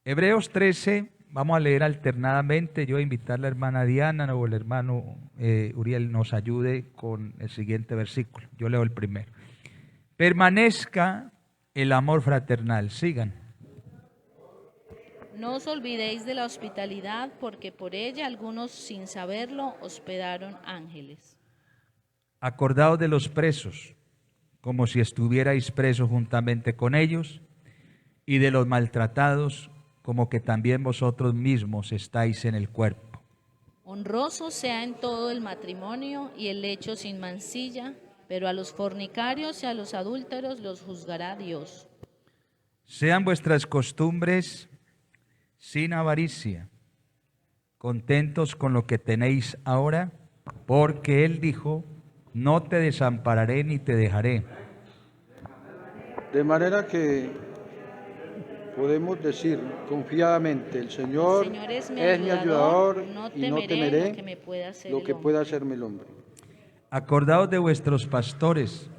Hebreos 13, vamos a leer alternadamente. Yo voy a invitar a la hermana Diana o el hermano Uriel nos ayude con el siguiente versículo. Yo leo el primero. Permanezca el amor fraternal. Sigan. No os olvidéis de la hospitalidad, porque por ella algunos, sin saberlo, hospedaron ángeles. Acordaos de los presos, como si estuvierais presos juntamente con ellos, y de los maltratados, como que también vosotros mismos estáis en el cuerpo. Honroso sea en todo el matrimonio y el lecho sin mancilla, pero a los fornicarios y a los adúlteros los juzgará Dios. Sean vuestras costumbres sin avaricia, contentos con lo que tenéis ahora, porque Él dijo, no te desampararé ni te dejaré. De manera que podemos decir confiadamente, el Señor es mi ayudador y no temeré lo que me pueda hacerme el hombre. Acordaos de vuestros pastores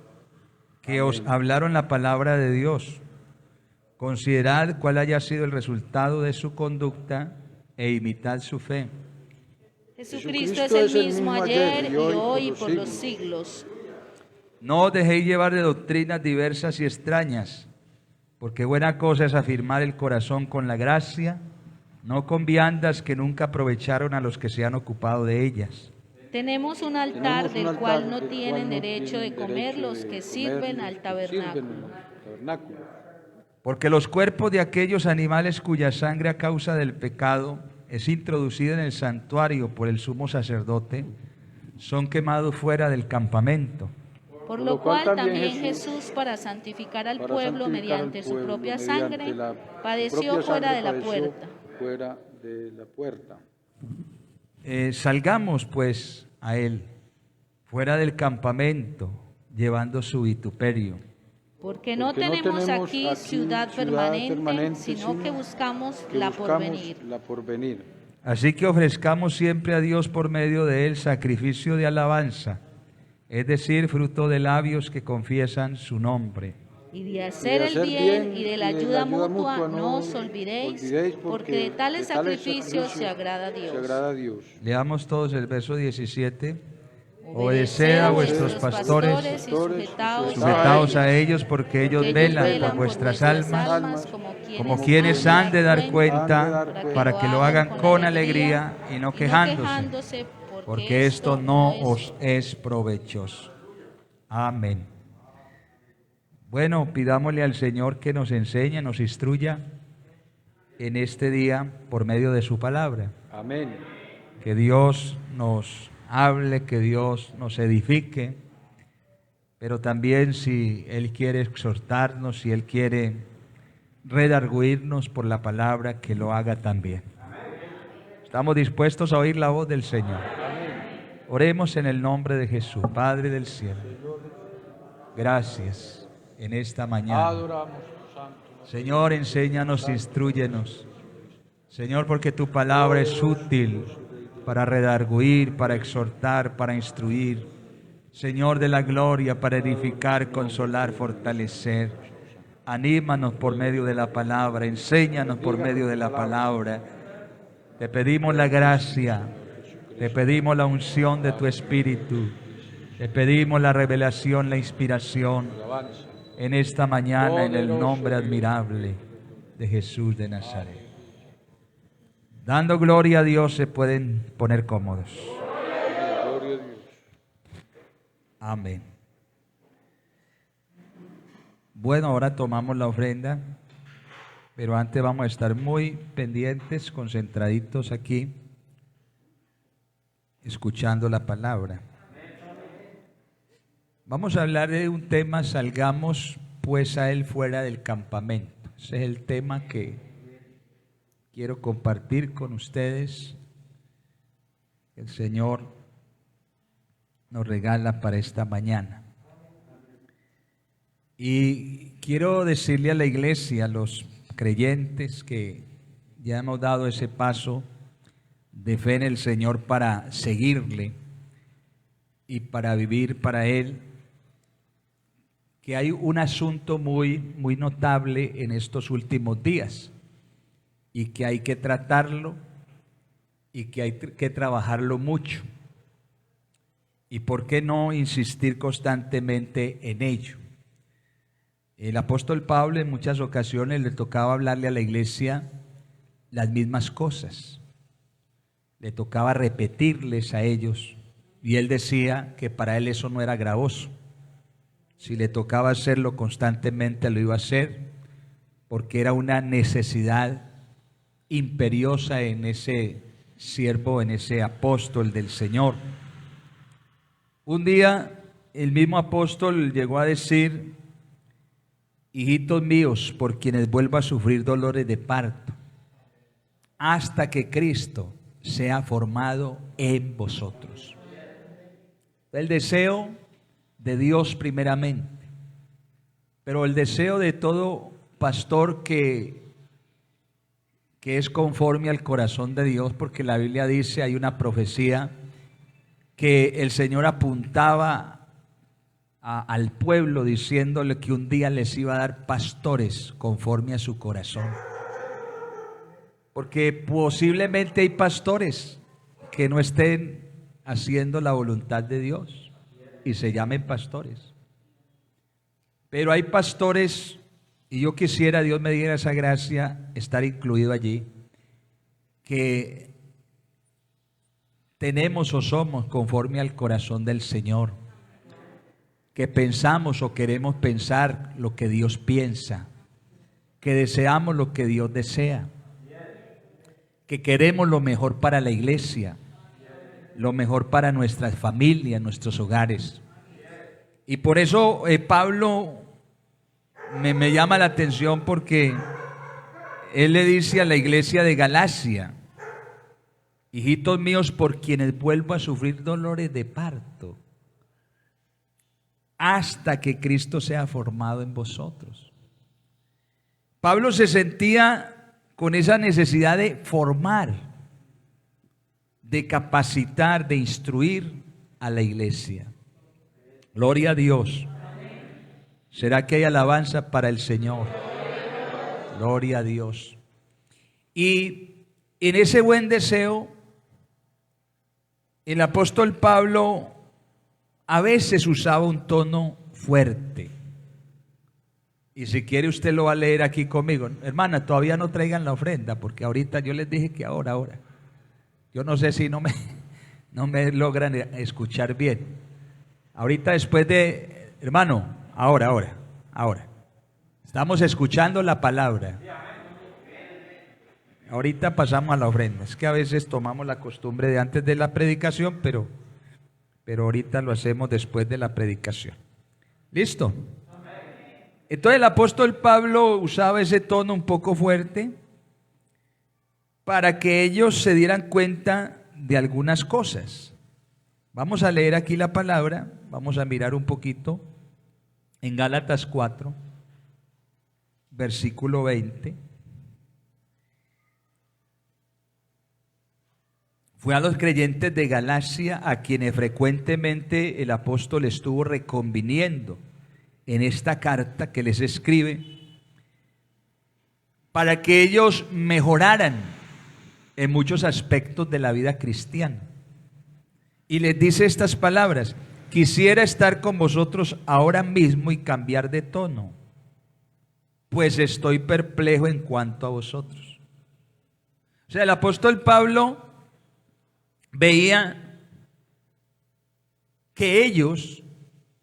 que os hablaron la palabra de Dios. Considerad cuál haya sido el resultado de su conducta e imitad su fe. Jesucristo es el mismo ayer y hoy y por los siglos. No os dejéis llevar de doctrinas diversas y extrañas, porque buena cosa es afirmar el corazón con la gracia, no con viandas que nunca aprovecharon a los que se han ocupado de ellas. Tenemos un altar del cual no tienen derecho de comer los que sirven al tabernáculo. Porque los cuerpos de aquellos animales cuya sangre a causa del pecado es introducida en el santuario por el sumo sacerdote, son quemados fuera del campamento. Por lo cual también Jesús, para santificar al pueblo mediante su propia sangre, padeció fuera de la puerta. Salgamos pues a Él, fuera del campamento, llevando su vituperio. Porque no tenemos aquí ciudad permanente, sino que buscamos la porvenir. Así que ofrezcamos siempre a Dios por medio de Él sacrificio de alabanza, es decir, fruto de labios que confiesan su nombre. Y de hacer el bien y de la ayuda mutua no os olvidéis, porque de tales sacrificios se agrada a Dios. Leamos todos el verso 17. Obedeced a vuestros pastores y sujetaos a ellos, porque ellos velan por vuestras almas, como quienes han de dar cuenta, para que lo hagan con alegría y no quejándose, porque esto no os es provechoso. Amén. Bueno, pidámosle al Señor que nos enseñe, nos instruya en este día por medio de su palabra. Amén. Que Dios nos hable, que Dios nos edifique, pero también si Él quiere exhortarnos, si Él quiere redarguirnos por la palabra, que lo haga también. Estamos dispuestos a oír la voz del Señor. Oremos en el nombre de Jesús, Padre del cielo. Gracias en esta mañana. Señor, enséñanos, instrúyenos. Señor, porque tu palabra es útil para redarguir, para exhortar, para instruir. Señor de la gloria, para edificar, consolar, fortalecer. Anímanos por medio de la palabra, enséñanos por medio de la palabra. Te pedimos la gracia, te pedimos la unción de tu Espíritu, te pedimos la revelación, la inspiración en esta mañana en el nombre admirable de Jesús de Nazaret. Dando gloria a Dios se pueden poner cómodos. Amén. Bueno, ahora tomamos la ofrenda, pero antes vamos a estar muy pendientes, concentraditos aquí, escuchando la palabra. Vamos a hablar de un tema, salgamos pues a Él fuera del campamento. Ese es el tema que quiero compartir con ustedes. El Señor nos regala para esta mañana. Y quiero decirle a la iglesia, a los creyentes que ya hemos dado ese paso de fe en el Señor para seguirle y para vivir para Él, que hay un asunto muy notable en estos últimos días. y que hay que tratarlo y que hay que trabajarlo mucho. ¿Y por qué no insistir constantemente en ello? El apóstol Pablo en muchas ocasiones le tocaba hablarle a la iglesia las mismas cosas. Le tocaba repetirles a ellos y él decía que para él eso no era gravoso. Si le tocaba hacerlo constantemente lo iba a hacer porque era una necesidad imperiosa en ese siervo, en ese apóstol del Señor. Un día el mismo apóstol llegó a decir: hijitos míos, por quienes vuelvo a sufrir dolores de parto, hasta que Cristo sea formado en vosotros. El deseo de Dios primeramente, pero el deseo de todo pastor que es conforme al corazón de Dios, porque la Biblia dice, hay una profecía que el Señor apuntaba al pueblo diciéndole que un día les iba a dar pastores conforme a su corazón. Porque posiblemente hay pastores que no estén haciendo la voluntad de Dios y se llamen pastores. Pero hay pastores, y yo quisiera, Dios me diera esa gracia, estar incluido allí, que tenemos o somos conforme al corazón del Señor, que pensamos o queremos pensar lo que Dios piensa, que deseamos lo que Dios desea, que queremos lo mejor para la iglesia, lo mejor para nuestras familias, nuestros hogares. Y por eso Pablo me llama la atención, porque él le dice a la iglesia de Galacia: hijitos míos, por quienes vuelvo a sufrir dolores de parto, hasta que Cristo sea formado en vosotros. Pablo se sentía con esa necesidad de formar, de capacitar, de instruir a la iglesia. Gloria a Dios. ¿Será que hay alabanza para el Señor? Gloria a Dios. Y en ese buen deseo, el apóstol Pablo a veces usaba un tono fuerte. Y si quiere usted lo va a leer aquí conmigo. Hermana, todavía no traigan la ofrenda, porque ahorita yo les dije que ahora. Yo no sé si no me logran escuchar bien. Ahorita después de, hermano, ahora. Estamos escuchando la palabra. Ahorita pasamos a la ofrenda. Es que a veces tomamos la costumbre de antes de la predicación, pero ahorita lo hacemos después de la predicación. ¿Listo? Entonces el apóstol Pablo usaba ese tono un poco fuerte para que ellos se dieran cuenta de algunas cosas. Vamos a leer aquí la palabra, vamos a mirar un poquito en Gálatas 4, versículo 20. Fue a los creyentes de Galacia a quienes frecuentemente el apóstol estuvo reconviniendo en esta carta que les escribe, para que ellos mejoraran en muchos aspectos de la vida cristiana. Y les dice estas palabras: quisiera estar con vosotros ahora mismo y cambiar de tono, pues estoy perplejo en cuanto a vosotros. O sea, el apóstol Pablo veía que ellos,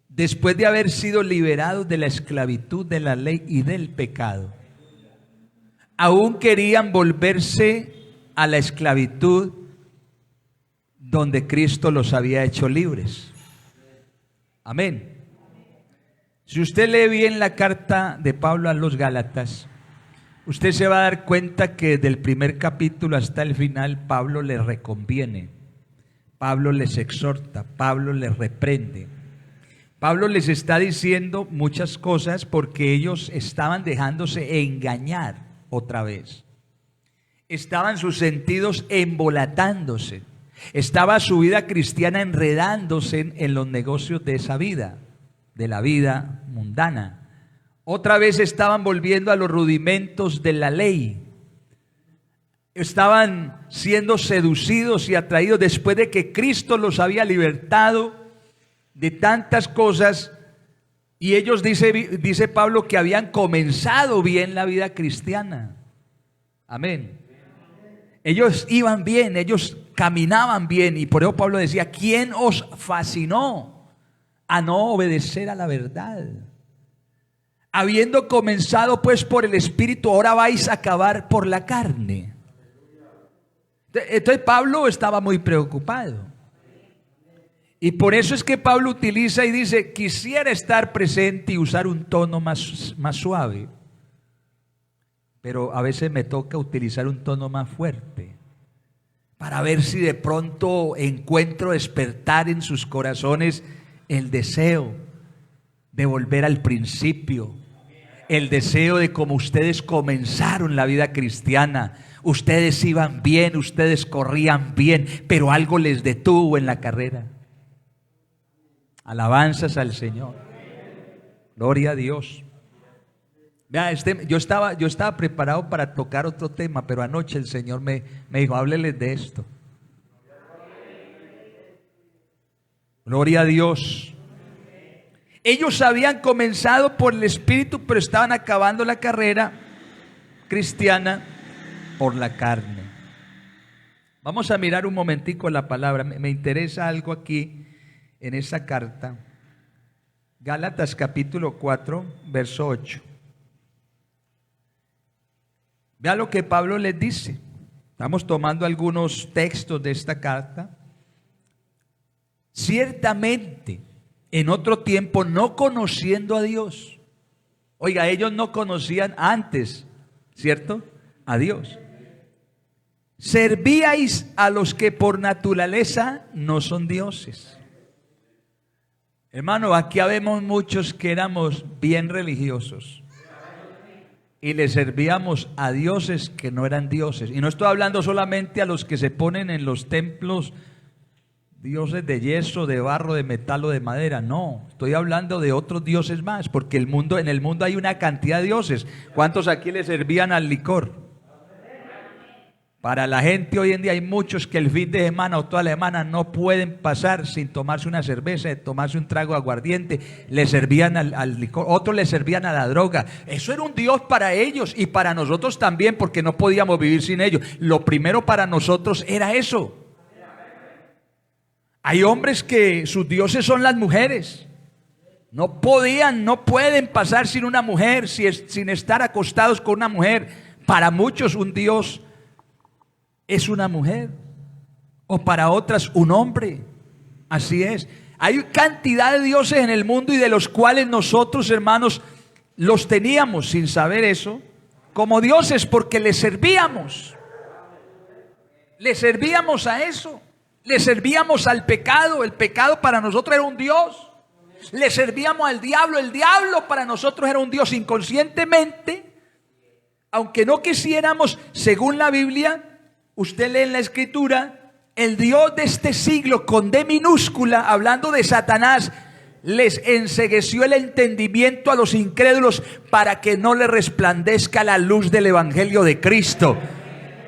después de haber sido liberados de la esclavitud de la ley y del pecado, aún querían volverse a la esclavitud donde Cristo los había hecho libres. Amén. Si usted lee bien la carta de Pablo a los Gálatas, usted se va a dar cuenta que desde el primer capítulo hasta el final Pablo les reconviene, Pablo les exhorta, Pablo les reprende. Pablo les está diciendo muchas cosas porque ellos estaban dejándose engañar otra vez. Estaban sus sentidos embolatándose. Estaba su vida cristiana enredándose en los negocios de esa vida, de la vida mundana. Otra vez estaban volviendo a los rudimentos de la ley, estaban siendo seducidos y atraídos después de que Cristo los había libertado de tantas cosas. Y ellos, dice Pablo, que habían comenzado bien la vida cristiana. Amén. Ellos iban bien, ellos caminaban bien. Y por eso Pablo decía: ¿quién os fascinó a no obedecer a la verdad? Habiendo comenzado pues por el Espíritu, ahora vais a acabar por la carne. Entonces Pablo estaba muy preocupado. Y por eso es que Pablo utiliza y dice: quisiera estar presente y usar un tono más suave, pero a veces me toca utilizar un tono más fuerte, para ver si de pronto encuentro despertar en sus corazones el deseo de volver al principio, el deseo de como ustedes comenzaron la vida cristiana. Ustedes iban bien, ustedes corrían bien, pero algo les detuvo en la carrera. Alabanzas al Señor. Gloria a Dios. Vea, yo estaba preparado para tocar otro tema, pero anoche el Señor me dijo: hábleles de esto. Gloria a Dios. Ellos habían comenzado por el Espíritu, pero estaban acabando la carrera cristiana por la carne. Vamos a mirar un momentico la palabra. Me interesa algo aquí en esa carta. Gálatas capítulo 4, verso 8. Vea lo que Pablo les dice. Estamos tomando algunos textos de esta carta. Ciertamente, en otro tiempo, no conociendo a Dios. Oiga, ellos no conocían antes, ¿cierto?, a Dios. Servíais a los que por naturaleza no son dioses. Hermano, aquí habemos muchos que éramos bien religiosos y le servíamos a dioses que no eran dioses. Y no estoy hablando solamente a los que se ponen en los templos dioses de yeso, de barro, de metal o de madera. No, estoy hablando de otros dioses más, porque en el mundo hay una cantidad de dioses. ¿Cuántos aquí le servían al licor? Para la gente hoy en día hay muchos que el fin de semana o toda la semana no pueden pasar sin tomarse una cerveza, tomarse un trago de aguardiente. Le servían al licor, otros le servían a la droga. Eso era un dios para ellos y para nosotros también, porque no podíamos vivir sin ellos. Lo primero para nosotros era eso. Hay hombres que sus dioses son las mujeres. No pueden pasar sin una mujer, sin estar acostados con una mujer. Para muchos un dios es una mujer, o para otras un hombre. Así es. Hay cantidad de dioses en el mundo y de los cuales nosotros, hermanos, los teníamos sin saber eso como dioses, porque les servíamos. Le servíamos a eso. Le servíamos al pecado. El pecado para nosotros era un dios. Le servíamos al diablo. El diablo para nosotros era un dios. Inconscientemente, aunque no quisiéramos, según la Biblia, usted lee en la Escritura, el Dios de este siglo, con D minúscula, hablando de Satanás, les encegueció el entendimiento a los incrédulos para que no le resplandezca la luz del Evangelio de Cristo.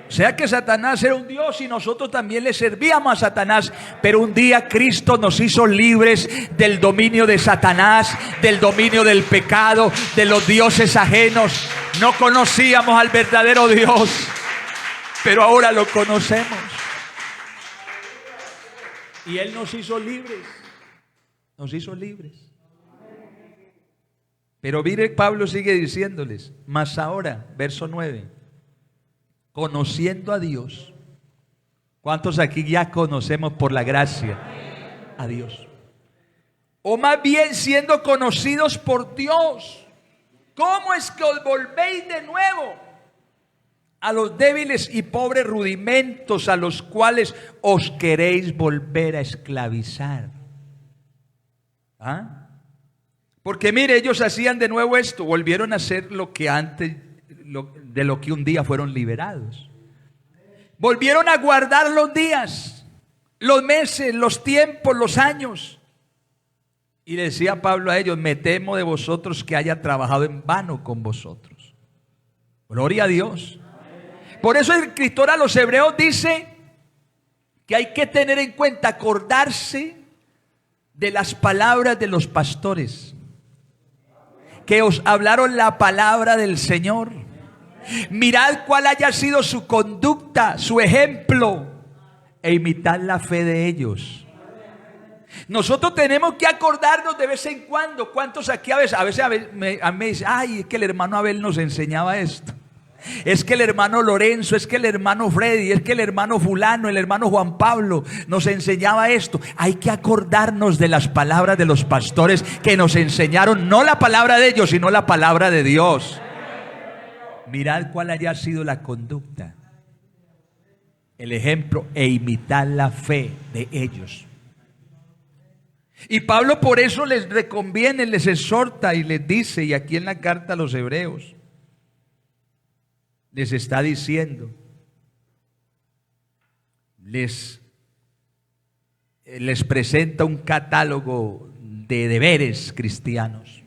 O sea que Satanás era un Dios y nosotros también le servíamos a Satanás. Pero un día Cristo nos hizo libres del dominio de Satanás, del dominio del pecado, de los dioses ajenos. No conocíamos al verdadero Dios, pero ahora lo conocemos. Y Él nos hizo libres. Nos hizo libres. Pero mire, Pablo sigue diciéndoles: mas ahora, verso 9, conociendo a Dios. ¿Cuántos aquí ya conocemos por la gracia a Dios? O más bien siendo conocidos por Dios. ¿Cómo es que os volvéis de nuevo a los débiles y pobres rudimentos a los cuales os queréis volver a esclavizar? ¿Ah? Porque mire, ellos hacían de nuevo esto, volvieron a hacer lo que antes, de lo que un día fueron liberados. Volvieron a guardar los días, los meses, los tiempos, los años. Y decía Pablo a ellos: me temo de vosotros que haya trabajado en vano con vosotros. Gloria a Dios. Por eso el escritor a los hebreos dice que hay que tener en cuenta, acordarse de las palabras de los pastores que os hablaron la palabra del Señor. Mirad cuál haya sido su conducta, su ejemplo, e imitad la fe de ellos. Nosotros tenemos que acordarnos de vez en cuando. ¿Cuántos aquí a veces me dicen, ay, es que el hermano Abel nos enseñaba esto? Es que el hermano Lorenzo, es que el hermano Freddy, es que el hermano fulano, el hermano Juan Pablo nos enseñaba esto. Hay que acordarnos de las palabras de los pastores que nos enseñaron, no la palabra de ellos, sino la palabra de Dios. Mirad cuál haya sido la conducta, el ejemplo, e imitad la fe de ellos. Y Pablo por eso les reconviene, les exhorta y les dice, y aquí en la carta a los hebreos les está diciendo, les presenta un catálogo de deberes cristianos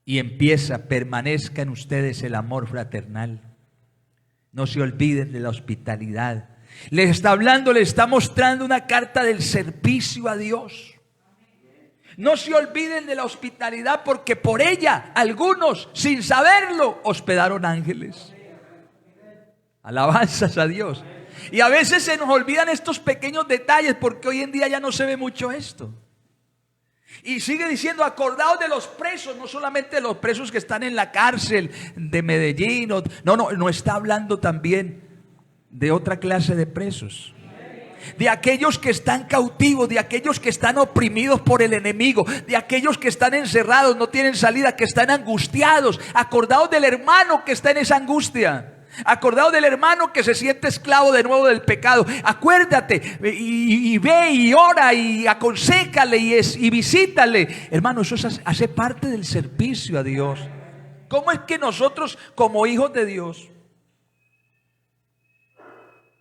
y empieza: permanezca en ustedes el amor fraternal, no se olviden de la hospitalidad. Les está hablando, les está mostrando una carta del servicio a Dios. No se olviden de la hospitalidad, porque por ella algunos, sin saberlo, hospedaron ángeles. Alabanzas a Dios. Y a veces se nos olvidan estos pequeños detalles, porque hoy en día ya no se ve mucho esto. Y sigue diciendo: acordaos de los presos, no solamente de los presos que están en la cárcel de Medellín. No está hablando también de otra clase de presos, de aquellos que están cautivos, de aquellos que están oprimidos por el enemigo, de aquellos que están encerrados, no tienen salida, que están angustiados. Acordaos del hermano que está en esa angustia. Acordaos del hermano que se siente esclavo de nuevo del pecado. Acuérdate y ve y ora y aconséjale y visítale. Hermano, eso hace parte del servicio a Dios. ¿Cómo es que nosotros, como hijos de Dios,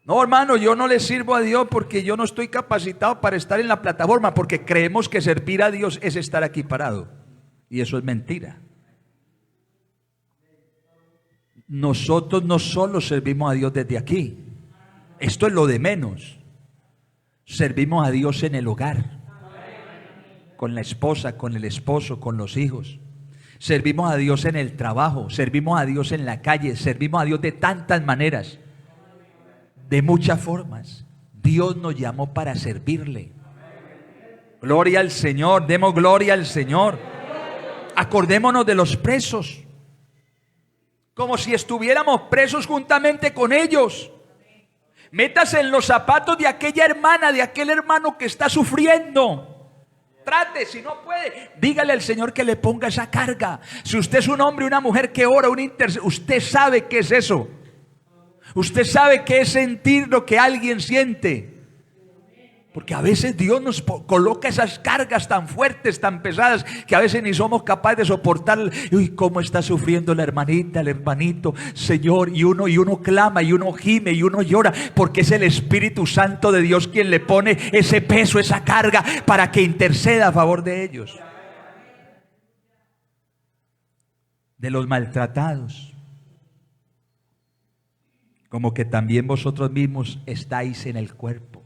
no, hermano, yo no le sirvo a Dios porque yo no estoy capacitado para estar en la plataforma, porque creemos que servir a Dios es estar aquí parado, y eso es mentira. Nosotros no solo servimos a Dios desde aquí, esto es lo de menos. Servimos a Dios en el hogar, con la esposa, con el esposo, con los hijos. Servimos a Dios en el trabajo, servimos a Dios en la calle, servimos a Dios de tantas maneras. De muchas formas. Dios nos llamó para servirle. Gloria al Señor, demos gloria al Señor. Acordémonos de los presos, como si estuviéramos presos juntamente con ellos. Métase en los zapatos de aquella hermana, de aquel hermano que está sufriendo. Trate, si no puede, dígale al Señor que le ponga esa carga. Si usted es un hombre, una mujer que ora, usted sabe qué es eso. Usted sabe qué es sentir lo que alguien siente. Porque a veces Dios nos coloca esas cargas tan fuertes, tan pesadas, que a veces ni somos capaces de soportar. Uy, cómo está sufriendo la hermanita, el hermanito, Señor. Y uno clama, y uno gime, y uno llora, porque es el Espíritu Santo de Dios quien le pone ese peso, esa carga, para que interceda a favor de ellos. De los maltratados. Como que también vosotros mismos estáis en el cuerpo.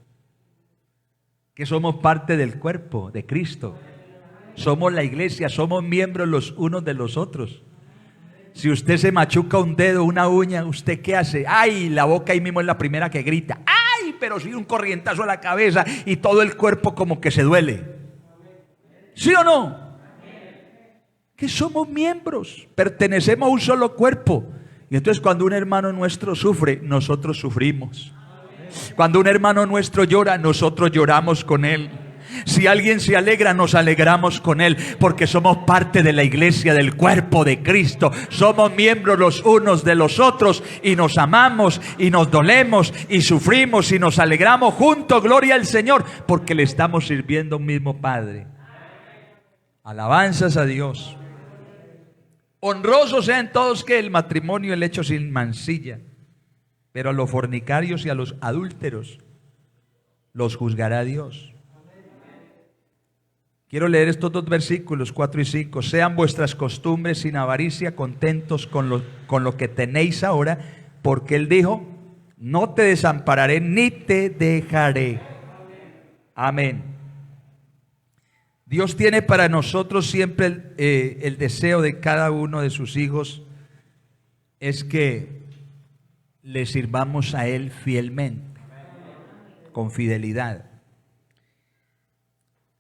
Que somos parte del cuerpo de Cristo. Somos la iglesia, somos miembros los unos de los otros. Si usted se machuca un dedo, una uña, ¿usted qué hace? ¡Ay! La boca ahí mismo es la primera que grita. ¡Ay! Pero sí, un corrientazo a la cabeza y todo el cuerpo como que se duele. ¿Sí o no? Que somos miembros, pertenecemos a un solo cuerpo. Y entonces cuando un hermano nuestro sufre, nosotros sufrimos. Cuando un hermano nuestro llora, nosotros lloramos con él. Si alguien se alegra, nos alegramos con él, porque somos parte de la iglesia, del cuerpo de Cristo. Somos miembros los unos de los otros, y nos amamos, y nos dolemos, y sufrimos, y nos alegramos juntos. Gloria al Señor, porque le estamos sirviendo a un mismo Padre. Alabanzas a Dios. Honrosos sean todos que el matrimonio, el hecho sin mancilla, pero a los fornicarios y a los adúlteros los juzgará Dios. Quiero leer estos dos versículos, 4 y 5. Sean vuestras costumbres sin avaricia, contentos con lo que tenéis ahora, porque Él dijo, no te desampararé ni te dejaré. Amén. Dios tiene para nosotros siempre el deseo de cada uno de sus hijos es que le sirvamos a Él fielmente, con fidelidad.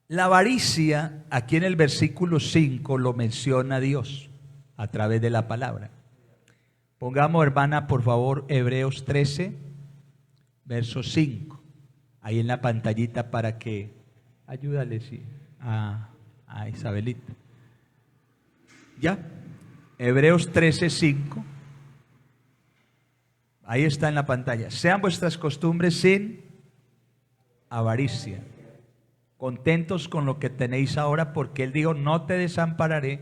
La avaricia, aquí en el versículo 5 lo menciona Dios a través de la palabra. Pongamos, hermana, por favor, Hebreos 13, verso 5. Ahí en la pantallita para que ayúdale a Isabelita. ¿Ya? Hebreos 13, 5. Ahí está en la pantalla. Sean vuestras costumbres sin avaricia, contentos con lo que tenéis ahora, porque Él dijo, no te desampararé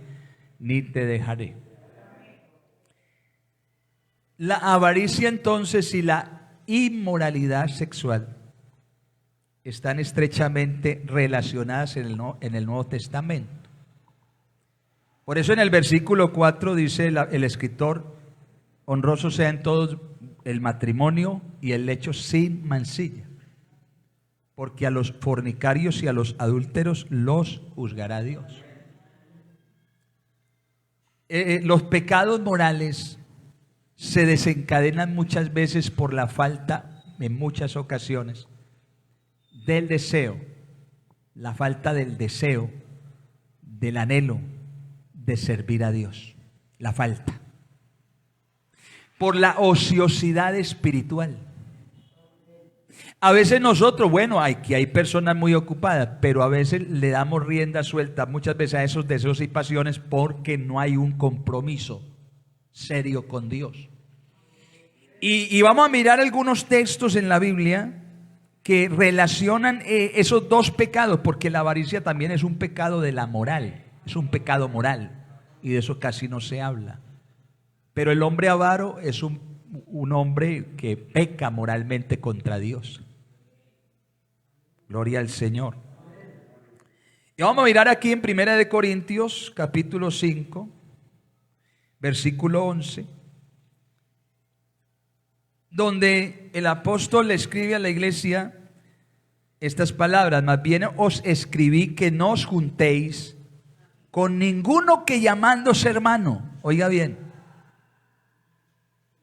ni te dejaré. La avaricia entonces y la inmoralidad sexual están estrechamente relacionadas en el Nuevo Testamento. Por eso en el versículo 4 dice el escritor, honroso sea en todos el matrimonio y el lecho sin mancilla, porque a los fornicarios y a los adúlteros los juzgará Dios. Los pecados morales se desencadenan muchas veces por la falta, en muchas ocasiones, del deseo, la falta del deseo, del anhelo de servir a Dios, la falta. Por la ociosidad espiritual. A veces nosotros, bueno, aquí hay personas muy ocupadas, pero a veces le damos rienda suelta muchas veces a esos deseos y pasiones porque no hay un compromiso serio con Dios. Y vamos a mirar algunos textos en la Biblia que relacionan esos dos pecados, porque la avaricia también es un pecado de la moral, es un pecado moral, y de eso casi no se habla. Pero el hombre avaro es un hombre que peca moralmente contra Dios. Gloria al Señor. Y vamos a mirar aquí en 1 Corintios, capítulo 5, versículo 11, donde el apóstol le escribe a la iglesia estas palabras: más bien os escribí que no os juntéis con ninguno que llamándose hermano, oiga bien,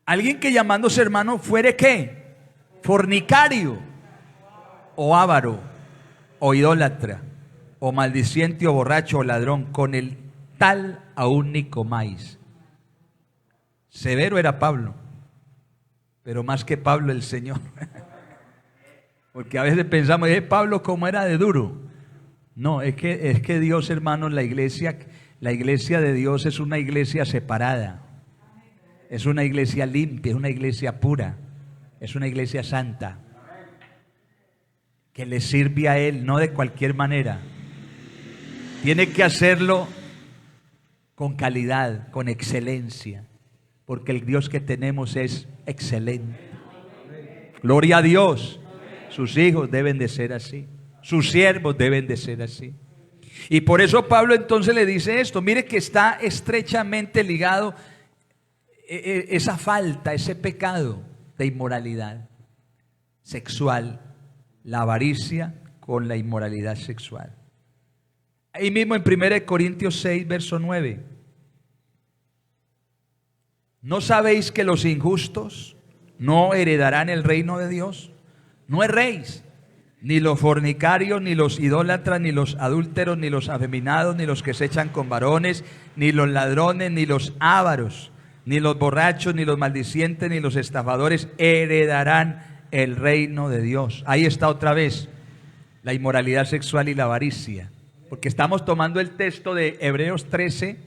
alguien que llamándose hermano fuere ¿qué? Fornicario, o avaro, o idólatra, o maldiciente, o borracho, o ladrón, con el tal aún ni comáis. Severo era Pablo, pero más que Pablo el Señor. Porque a veces pensamos, Pablo cómo era de duro. No, es que Dios, hermanos, la iglesia de Dios es una iglesia separada. Es una iglesia limpia, es una iglesia pura, es una iglesia santa, que le sirve a Él, no de cualquier manera. Tiene que hacerlo con calidad, con excelencia, porque el Dios que tenemos es excelente. Gloria a Dios. Sus hijos deben de ser así, sus siervos deben de ser así. Y por eso Pablo entonces le dice esto. Mire que está estrechamente ligado esa falta, ese pecado de inmoralidad sexual, la avaricia con la inmoralidad sexual. Ahí mismo en 1 Corintios 6, verso 9. ¿No sabéis que los injustos no heredarán el reino de Dios? No erréis, ni los fornicarios, ni los idólatras, ni los adúlteros, ni los afeminados, ni los que se echan con varones, ni los ladrones, ni los ávaros, ni los borrachos, ni los maldicientes, ni los estafadores heredarán el reino de Dios. Ahí está otra vez la inmoralidad sexual y la avaricia, porque estamos tomando el texto de Hebreos 13,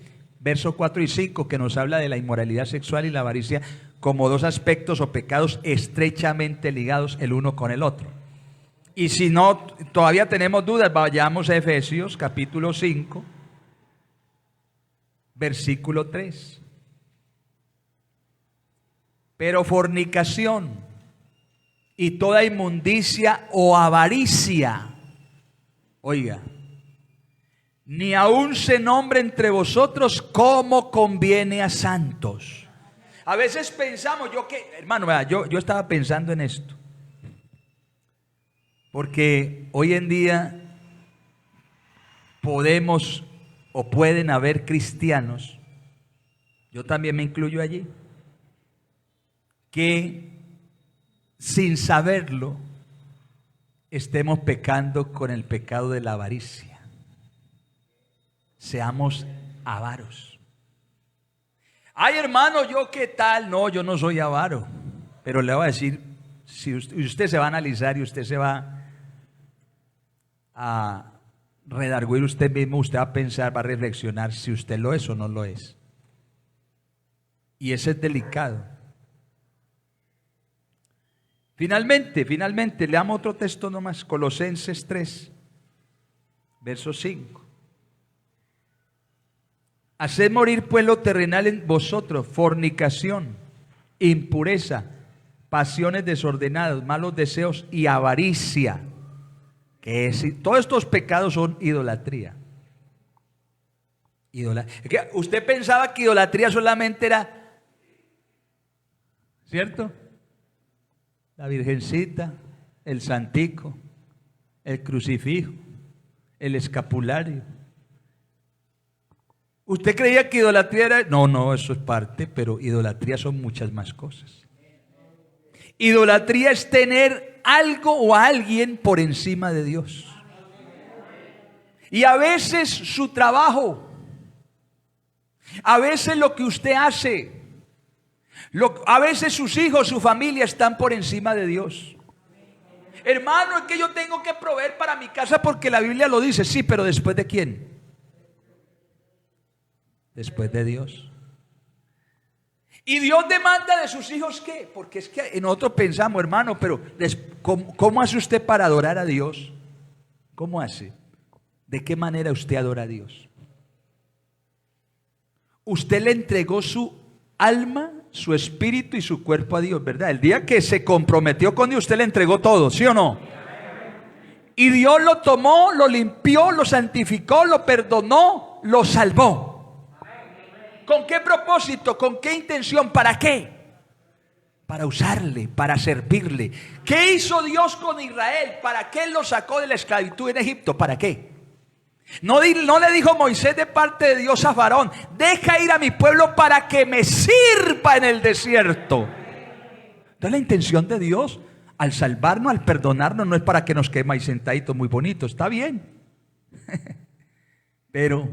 versos 4 y 5, que nos habla de la inmoralidad sexual y la avaricia como dos aspectos o pecados estrechamente ligados el uno con el otro. Y si no, todavía tenemos dudas, vayamos a Efesios capítulo 5, versículo 3. Pero fornicación y toda inmundicia o avaricia, oiga, ni aún se nombre entre vosotros como conviene a santos. A veces pensamos, hermano, vea, yo estaba pensando en esto. Porque hoy en día podemos o pueden haber cristianos, yo también me incluyo allí, que sin saberlo estemos pecando con el pecado de la avaricia. Seamos avaros. Ay, hermano, ¿yo qué tal? No, yo no soy avaro. Pero le voy a decir, si usted se va a analizar y usted se va a redarguir usted mismo, usted va a pensar, va a reflexionar si usted lo es o no lo es. Y eso es delicado. Finalmente, leamos otro texto nomás, Colosenses 3, verso 5. Haced morir pues lo terrenal en vosotros, fornicación, impureza, pasiones desordenadas, malos deseos y avaricia. Todos estos pecados son idolatría. Usted pensaba que idolatría solamente era, ¿cierto? La virgencita, el santico, el crucifijo, el escapulario. ¿Usted creía que idolatría era? No, eso es parte, pero idolatría son muchas más cosas. Idolatría es tener algo o a alguien por encima de Dios. Y a veces su trabajo, a veces lo que usted hace, a veces sus hijos, su familia están por encima de Dios. Hermano, es que yo tengo que proveer para mi casa porque la Biblia lo dice. Sí, pero ¿después de quién? Después de Dios. Y Dios demanda de sus hijos ¿qué? Porque es que nosotros pensamos, hermano, pero ¿cómo hace usted para adorar a Dios? ¿Cómo hace? ¿De qué manera usted adora a Dios? Usted le entregó su alma, su espíritu y su cuerpo a Dios, ¿verdad? El día que se comprometió con Dios, usted le entregó todo, ¿sí o no? Y Dios lo tomó, lo limpió, lo santificó, lo perdonó, lo salvó. ¿Con qué propósito? ¿Con qué intención? ¿Para qué? Para usarle, para servirle. ¿Qué hizo Dios con Israel? ¿Para qué lo sacó de la esclavitud en Egipto? ¿Para qué? No le dijo Moisés de parte de Dios a Faraón: deja ir a mi pueblo para que me sirva en el desierto. Entonces la intención de Dios al salvarnos, al perdonarnos, no es para que nos quedemos ahí sentaditos muy bonitos. Está bien. Pero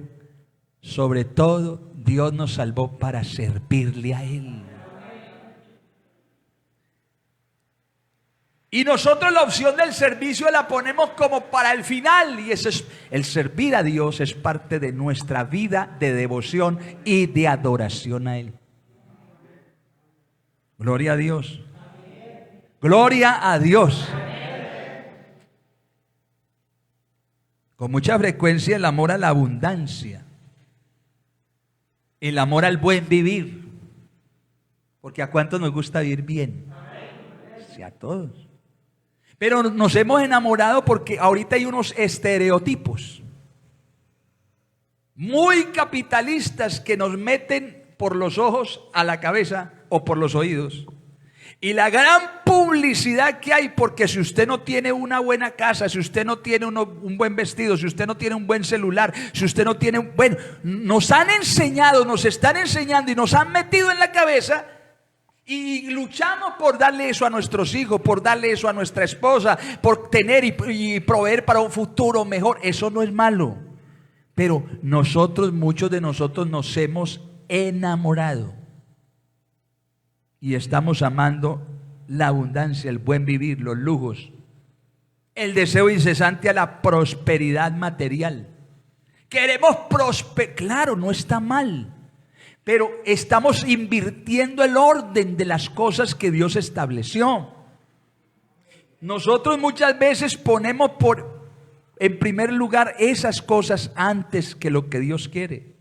sobre todo Dios nos salvó para servirle a Él. Y nosotros la opción del servicio la ponemos como para el final. Y eso es, el servir a Dios es parte de nuestra vida de devoción y de adoración a Él. Gloria a Dios. Gloria a Dios. Con mucha frecuencia el amor a la abundancia, el amor al buen vivir. Porque ¿a cuántos nos gusta vivir bien? Sí, a todos. Pero nos hemos enamorado porque ahorita hay unos estereotipos muy capitalistas que nos meten por los ojos a la cabeza o por los oídos. Y la gran publicidad que hay, porque si usted no tiene una buena casa, si usted no tiene un buen vestido, si usted no tiene un buen celular, si usted no tiene bueno, nos han enseñado, nos están enseñando y nos han metido en la cabeza. Y luchamos por darle eso a nuestros hijos, por darle eso a nuestra esposa, por tener y proveer para un futuro mejor. Eso no es malo. Pero muchos de nosotros nos hemos enamorado. Y estamos amando la abundancia, el buen vivir, los lujos. El deseo incesante a la prosperidad material. Queremos prosperar. Claro, no está mal. Pero estamos invirtiendo el orden de las cosas que Dios estableció. Nosotros muchas veces ponemos en primer lugar esas cosas antes que lo que Dios quiere.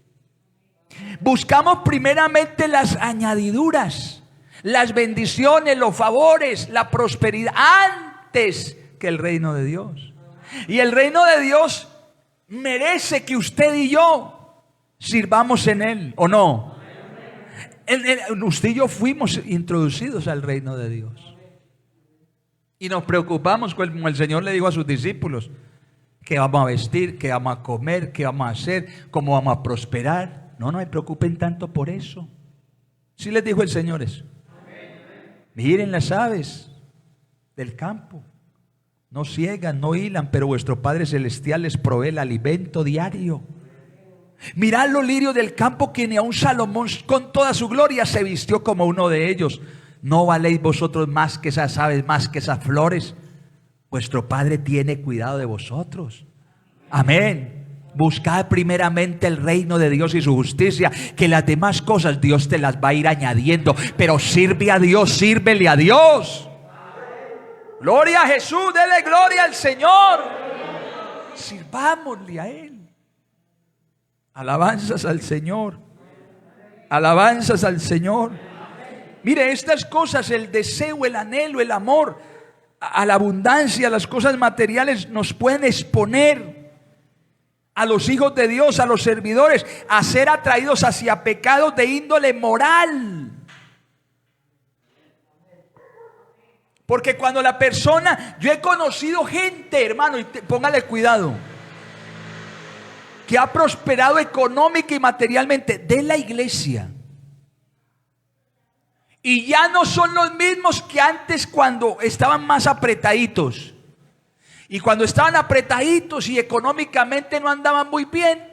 Buscamos primeramente las añadiduras, las bendiciones, los favores, la prosperidad antes que el reino de Dios. Y el reino de Dios merece que usted y yo sirvamos en él, ¿o no? Usted y yo fuimos introducidos al reino de Dios. Y nos preocupamos, como el Señor le dijo a sus discípulos, qué vamos a vestir, qué vamos a comer, qué vamos a hacer, cómo vamos a prosperar. No me preocupen tanto por eso. Sí les dijo el Señor eso. Miren las aves del campo. No ciegan, no hilan, pero vuestro Padre Celestial les provee el alimento diario. Mirad los lirios del campo, que ni aun Salomón con toda su gloria se vistió como uno de ellos. ¿No valéis vosotros más que esas aves, más que esas flores? Vuestro Padre tiene cuidado de vosotros. Amén. Buscad primeramente el reino de Dios y su justicia, que las demás cosas Dios te las va a ir añadiendo. Pero sirve a Dios, sírvele a Dios. Gloria a Jesús, dele gloria al Señor. Sirvámosle a Él. Alabanzas al Señor. Alabanzas al Señor. Mire, estas cosas, el deseo, el anhelo, el amor a la abundancia, a las cosas materiales, nos pueden exponer a los hijos de Dios, a los servidores, a ser atraídos hacia pecados de índole moral. Porque cuando la persona, yo he conocido gente, hermano, y póngale cuidado, que ha prosperado económica y materialmente de la iglesia, y ya no son los mismos que antes, cuando estaban más apretaditos. Y cuando estaban apretaditos y económicamente no andaban muy bien,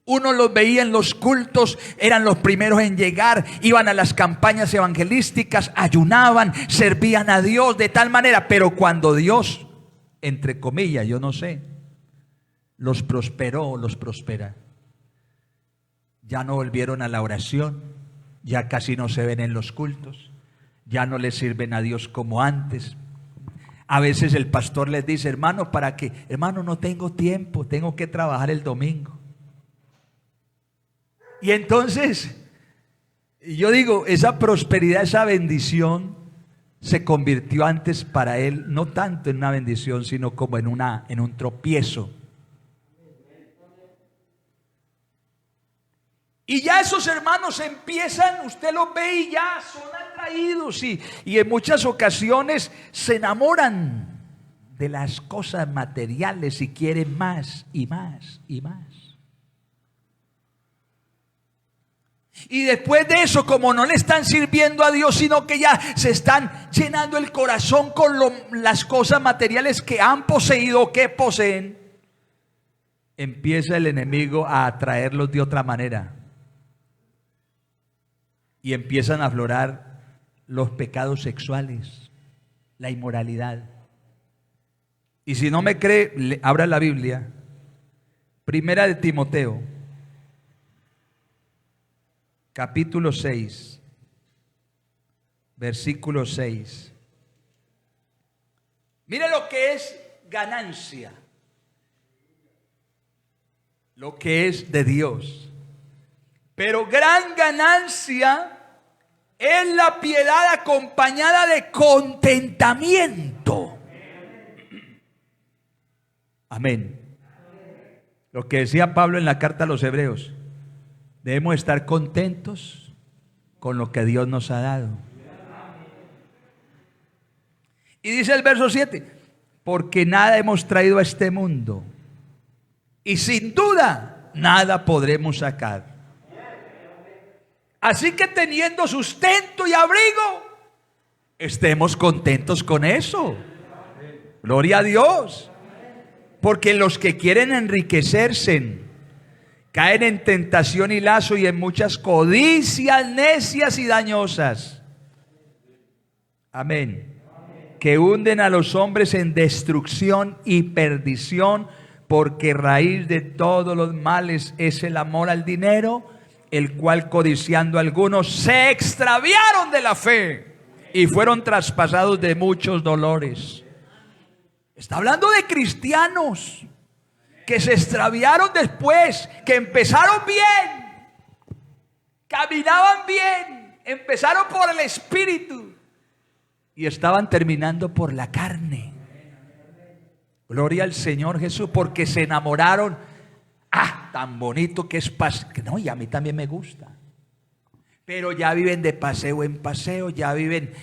uno los veía en los cultos, eran los primeros en llegar, iban a las campañas evangelísticas, ayunaban, servían a Dios de tal manera. Pero cuando Dios, entre comillas, yo no sé, los prosperó, los prospera, ya no volvieron a la oración, ya casi no se ven en los cultos, ya no le sirven a Dios como antes. A veces el pastor les dice: hermano, ¿para qué? Hermano, no tengo tiempo, tengo que trabajar el domingo. Y entonces, yo digo, esa prosperidad, esa bendición se convirtió antes para él, no tanto en una bendición, sino como en un tropiezo. Y ya esos hermanos empiezan, usted los ve y ya son atraídos, y en muchas ocasiones se enamoran de las cosas materiales y quieren más y más y más. Y después de eso, como no le están sirviendo a Dios, sino que ya se están llenando el corazón con las cosas materiales que han poseído o que poseen, empieza el enemigo a atraerlos de otra manera. Y empiezan a aflorar los pecados sexuales, la inmoralidad. Y si no me cree, abra la Biblia, Primera de Timoteo, capítulo 6, versículo 6. Mire lo que es ganancia, lo que es de Dios. Pero gran ganancia es la piedad acompañada de contentamiento. Amén. Lo que decía Pablo en la carta a los Hebreos: debemos estar contentos con lo que Dios nos ha dado. Y dice el verso 7: porque nada hemos traído a este mundo, y sin duda nada podremos sacar. Así que, teniendo sustento y abrigo, estemos contentos con eso. Gloria a Dios. Porque los que quieren enriquecerse caen en tentación y lazo y en muchas codicias necias y dañosas. Amén. Que hunden a los hombres en destrucción y perdición, porque raíz de todos los males es el amor al dinero, el cual, codiciando algunos, se extraviaron de la fe y fueron traspasados de muchos dolores. Está hablando de cristianos que se extraviaron después, que empezaron bien, caminaban bien, empezaron por el Espíritu y estaban terminando por la carne. Gloria al Señor Jesús, porque se enamoraron. Tan bonito que es paz. No, y a mí también me gusta. Pero ya viven de paseo en paseo, ya viven,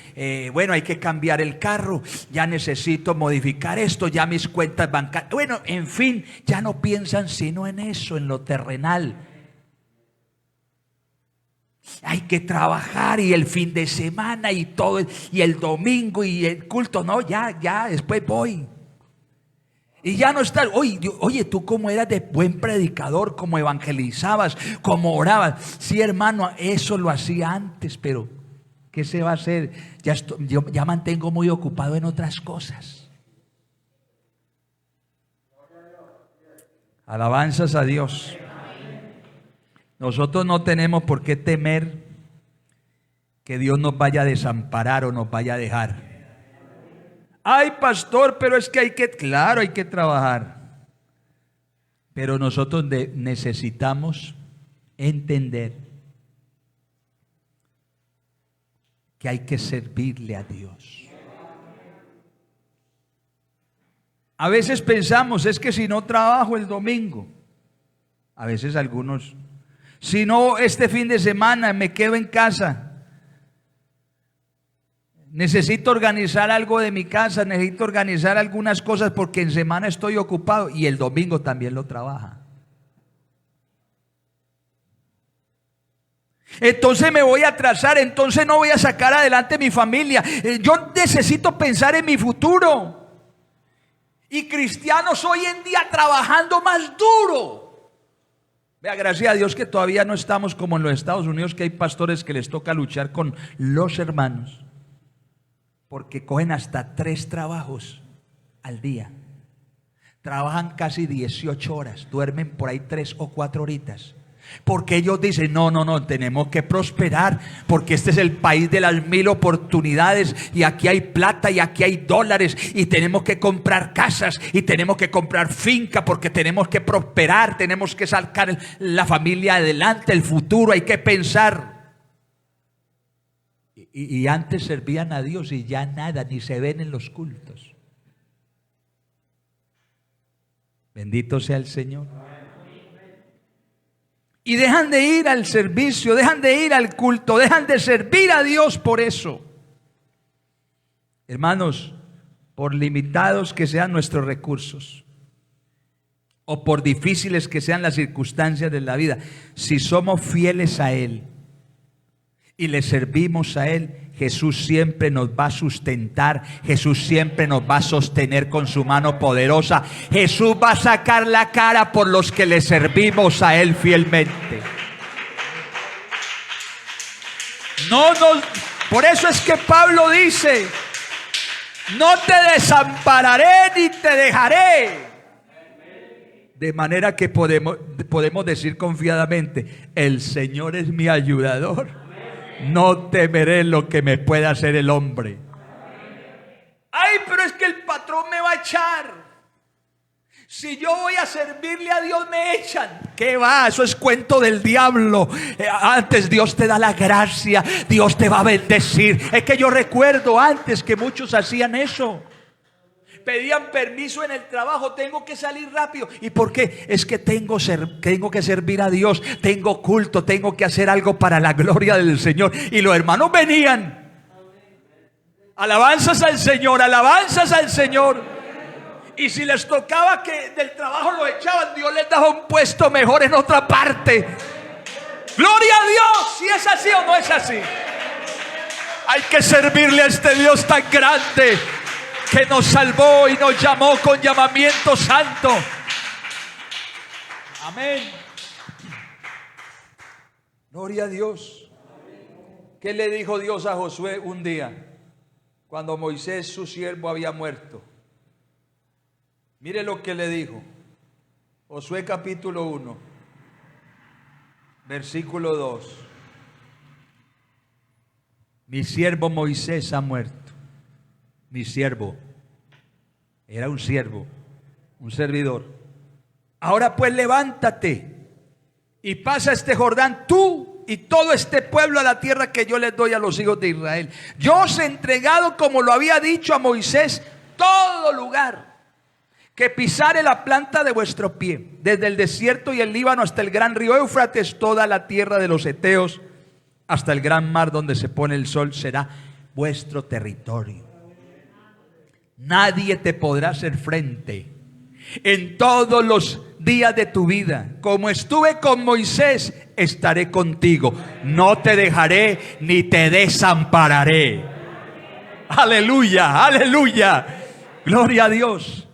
bueno, hay que cambiar el carro, ya necesito modificar esto, ya mis cuentas bancarias. Bueno, en fin, ya no piensan sino en eso, en lo terrenal. Hay que trabajar y el fin de semana y todo, y el domingo y el culto, no, ya, después voy. Y ya no está, oye, tú como eras de buen predicador, como evangelizabas, como orabas. Sí, hermano, eso lo hacía antes, pero ¿qué se va a hacer? Yo ya mantengo muy ocupado en otras cosas. Alabanzas a Dios. Nosotros no tenemos por qué temer que Dios nos vaya a desamparar o nos vaya a dejar. Ay, pastor, pero es que claro, hay que trabajar. Pero nosotros necesitamos entender que hay que servirle a Dios. A veces pensamos, es que si no trabajo el domingo, a veces algunos, si no este fin de semana me quedo en casa, necesito organizar algo de mi casa, necesito organizar algunas cosas porque en semana estoy ocupado y el domingo también lo trabaja. Entonces me voy a atrasar, entonces no voy a sacar adelante mi familia. Yo necesito pensar en mi futuro. Y cristianos hoy en día trabajando más duro. Vea, gracias a Dios que todavía no estamos como en los Estados Unidos, que hay pastores que les toca luchar con los hermanos, porque cogen hasta 3 trabajos al día. Trabajan casi 18 horas, duermen por ahí 3 o 4 horitas. Porque ellos dicen, no, tenemos que prosperar, porque este es el país de las 1000 oportunidades, y aquí hay plata y aquí hay dólares, y tenemos que comprar casas y tenemos que comprar finca, porque tenemos que prosperar, tenemos que sacar la familia adelante, el futuro, hay que pensar. Y antes servían a Dios y ya nada, ni se ven en los cultos. Bendito sea el Señor. Y dejan de ir al servicio, dejan de ir al culto, dejan de servir a Dios por eso. Hermanos, por limitados que sean nuestros recursos, o por difíciles que sean las circunstancias de la vida, si somos fieles a Él y le servimos a Él, Jesús siempre nos va a sustentar, Jesús siempre nos va a sostener con su mano poderosa. Jesús va a sacar la cara por los que le servimos a Él fielmente. Por eso es que Pablo dice, no te desampararé ni te dejaré. De manera que podemos decir confiadamente, el Señor es mi ayudador. No temeré lo que me pueda hacer el hombre. Ay, pero es que el patrón me va a echar. Si yo voy a servirle a Dios me echan. ¿Qué va? Eso es cuento del diablo. Antes Dios te da la gracia, Dios te va a bendecir. Es que yo recuerdo antes que muchos hacían eso. Pedían permiso en el trabajo, tengo que salir rápido. ¿Y por qué? Es que tengo que servir a Dios, tengo culto, tengo que hacer algo para la gloria del Señor. Y los hermanos venían. Alabanzas al Señor, alabanzas al Señor. Y si les tocaba que del trabajo lo echaban, Dios les daba un puesto mejor en otra parte. Gloria a Dios, si es así o no es así. Hay que servirle a este Dios tan grande, que nos salvó y nos llamó con llamamiento santo. Amén. Gloria a Dios. ¿Qué le dijo Dios a Josué un día, cuando Moisés, su siervo, había muerto? Mire lo que le dijo. Josué capítulo 1, versículo 2. Mi siervo Moisés ha muerto. Mi siervo, era un siervo, un servidor. Ahora pues levántate y pasa este Jordán, tú y todo este pueblo, a la tierra que yo les doy a los hijos de Israel. Yo os he entregado, como lo había dicho a Moisés, todo lugar que pisare la planta de vuestro pie, desde el desierto y el Líbano hasta el gran río Éufrates, toda la tierra de los heteos, hasta el gran mar donde se pone el sol será vuestro territorio. Nadie te podrá hacer frente en todos los días de tu vida. Como estuve con Moisés, estaré contigo. No te dejaré ni te desampararé. Aleluya, aleluya. Gloria a Dios.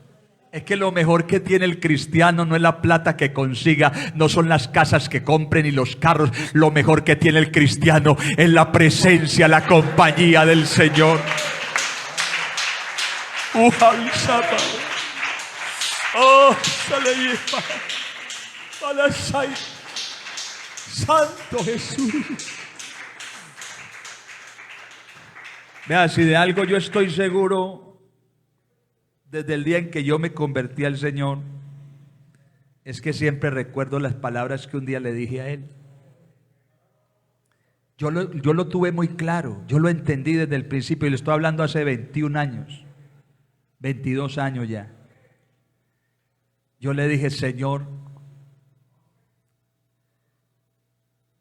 Es que lo mejor que tiene el cristiano no es la plata que consiga, no son las casas que compre ni los carros. Lo mejor que tiene el cristiano es la presencia, la compañía del Señor. Oh, Santo Jesús. Vea, si de algo yo estoy seguro desde el día en que yo me convertí al Señor, es que siempre recuerdo las palabras que un día le dije a Él. Yo lo tuve muy claro, yo lo entendí desde el principio, y le estoy hablando hace 21 años, 22 años ya. Yo le dije: Señor,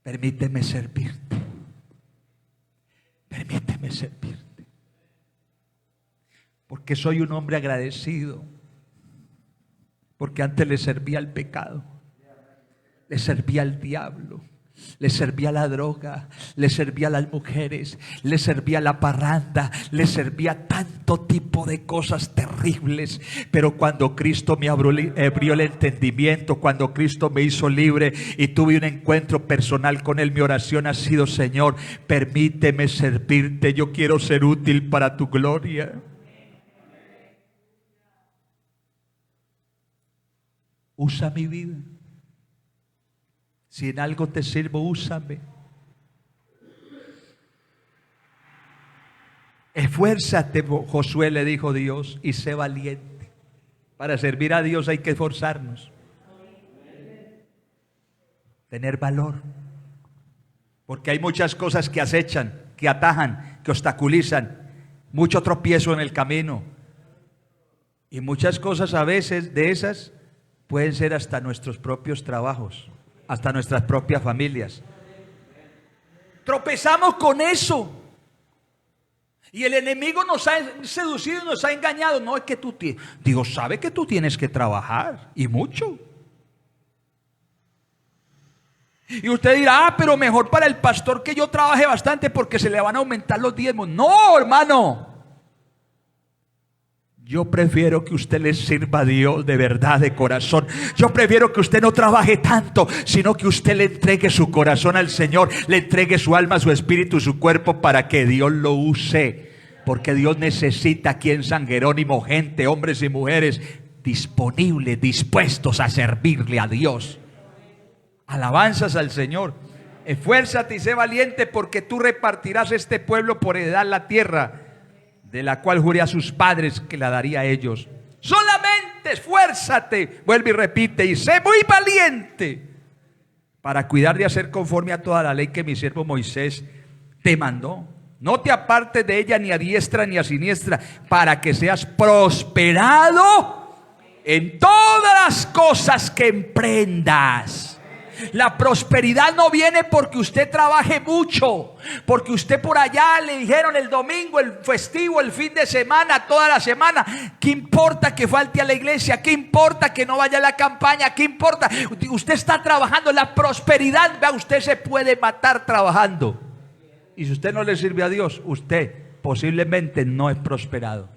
permíteme servirte, permíteme servirte. Porque soy un hombre agradecido. Porque antes le servía al pecado, le servía al diablo, le servía a la droga, le servía a las mujeres, le servía a la parranda, le servía a tanto tipo de cosas terribles. Pero cuando Cristo me abrió el entendimiento, cuando Cristo me hizo libre y tuve un encuentro personal con Él, mi oración ha sido: Señor, permíteme servirte, yo quiero ser útil para tu gloria. Usa mi vida. Si en algo te sirvo, úsame. Esfuérzate, Josué le dijo Dios, y sé valiente. Para servir a Dios hay que esforzarnos. Tener valor. Porque hay muchas cosas que acechan, que atajan, que obstaculizan. Mucho tropiezo en el camino. Y muchas cosas a veces de esas pueden ser hasta nuestros propios trabajos, hasta nuestras propias familias. Tropezamos con eso. Y el enemigo nos ha seducido y nos ha engañado. No, es que Dios sabe que tú tienes que trabajar, y mucho. Y usted dirá: pero mejor para el pastor que yo trabaje bastante, porque se le van a aumentar los diezmos. No, hermano. Yo prefiero que usted le sirva a Dios de verdad, de corazón. Yo prefiero que usted no trabaje tanto, sino que usted le entregue su corazón al Señor, le entregue su alma, su espíritu, su cuerpo, para que Dios lo use. Porque Dios necesita aquí en San Jerónimo gente, hombres y mujeres disponibles, dispuestos a servirle a Dios. Alabanzas al Señor. Esfuérzate y sé valiente, porque tú repartirás este pueblo por heredad la tierra, de la cual juré a sus padres que la daría a ellos. Solamente esfuérzate, vuelve y repite, y sé muy valiente para cuidar de hacer conforme a toda la ley que mi siervo Moisés te mandó. No te apartes de ella ni a diestra ni a siniestra, para que seas prosperado en todas las cosas que emprendas. La prosperidad no viene porque usted trabaje mucho, porque usted por allá le dijeron el domingo, el festivo, el fin de semana, toda la semana. ¿Qué importa que falte a la iglesia? ¿Qué importa que no vaya a la campaña? ¿Qué importa? Usted está trabajando. La prosperidad, vea, usted se puede matar trabajando. Y si usted no le sirve a Dios, usted posiblemente no es prosperado.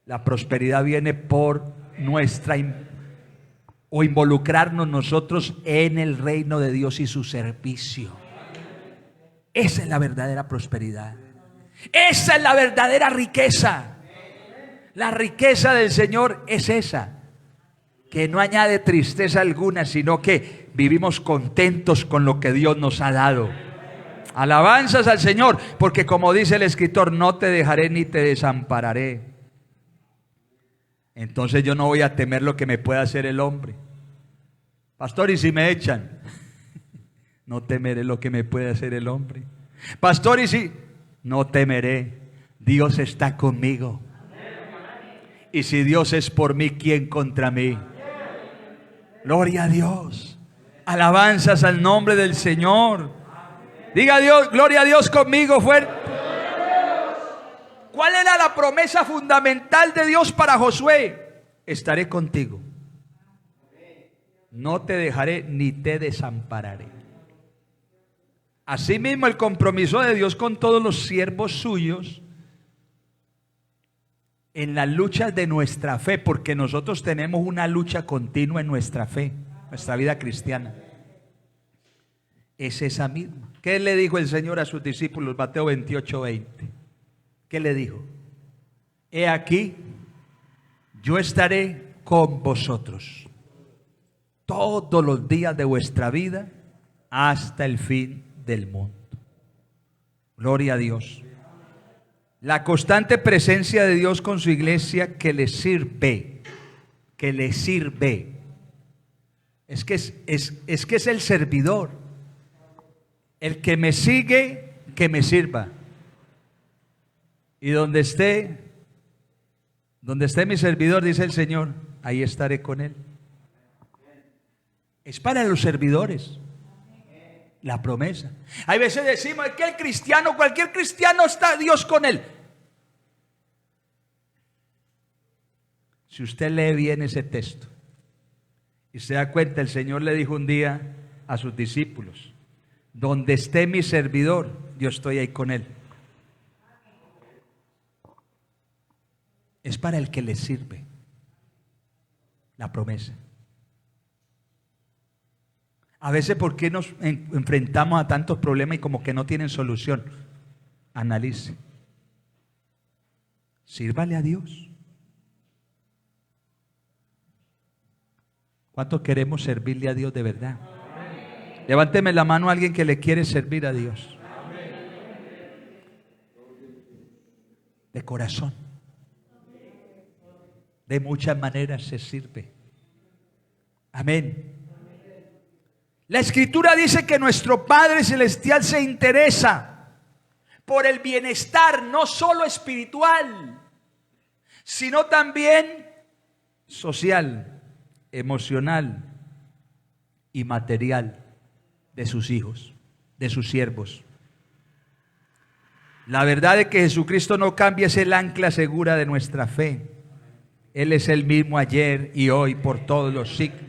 La prosperidad viene por nuestra o involucrarnos nosotros en el reino de Dios y su servicio. Esa es la verdadera prosperidad. Esa es la verdadera riqueza. La riqueza del Señor es esa, que no añade tristeza alguna, sino que vivimos contentos con lo que Dios nos ha dado. Alabanzas al Señor, porque como dice el escritor: no te dejaré ni te desampararé. Entonces yo no voy a temer lo que me pueda hacer el hombre. Pastor, ¿y si me echan? No temeré lo que me puede hacer el hombre. Pastor, ¿y si? No temeré. Dios está conmigo. Y si Dios es por mí, ¿quién contra mí? Gloria a Dios. Alabanzas al nombre del Señor. Diga Dios, gloria a Dios conmigo fuerte. ¿Cuál era la promesa fundamental de Dios para Josué? Estaré contigo. No te dejaré ni te desampararé. Asimismo, el compromiso de Dios con todos los siervos suyos en las luchas de nuestra fe, porque nosotros tenemos una lucha continua en nuestra fe, nuestra vida cristiana. Es esa misma. ¿Qué le dijo el Señor a sus discípulos? Mateo 28:20. ¿Qué le dijo? He aquí, yo estaré con vosotros todos los días de vuestra vida hasta el fin del mundo. Gloria a Dios. La constante presencia de Dios con su iglesia que le sirve. Es que es el servidor. El que me sigue, que me sirva. Y donde esté mi servidor, dice el Señor, ahí estaré con él. Es para los servidores la promesa. Hay veces decimos que el cristiano, cualquier cristiano, está Dios con él. Si usted lee bien ese texto y se da cuenta, el Señor le dijo un día a sus discípulos: donde esté mi servidor, yo estoy ahí con él. Es para el que le sirve la promesa. A veces, ¿por qué nos enfrentamos a tantos problemas y como que no tienen solución? Analice. Sírvale a Dios. ¿Cuántos queremos servirle a Dios de verdad? Levánteme la mano a alguien que le quiere servir a Dios. De corazón. De muchas maneras se sirve. Amén. La Escritura dice que nuestro Padre Celestial se interesa por el bienestar no solo espiritual, sino también social, emocional y material de sus hijos, de sus siervos. La verdad de que Jesucristo no cambia es el ancla segura de nuestra fe. Él es el mismo ayer y hoy por todos los siglos.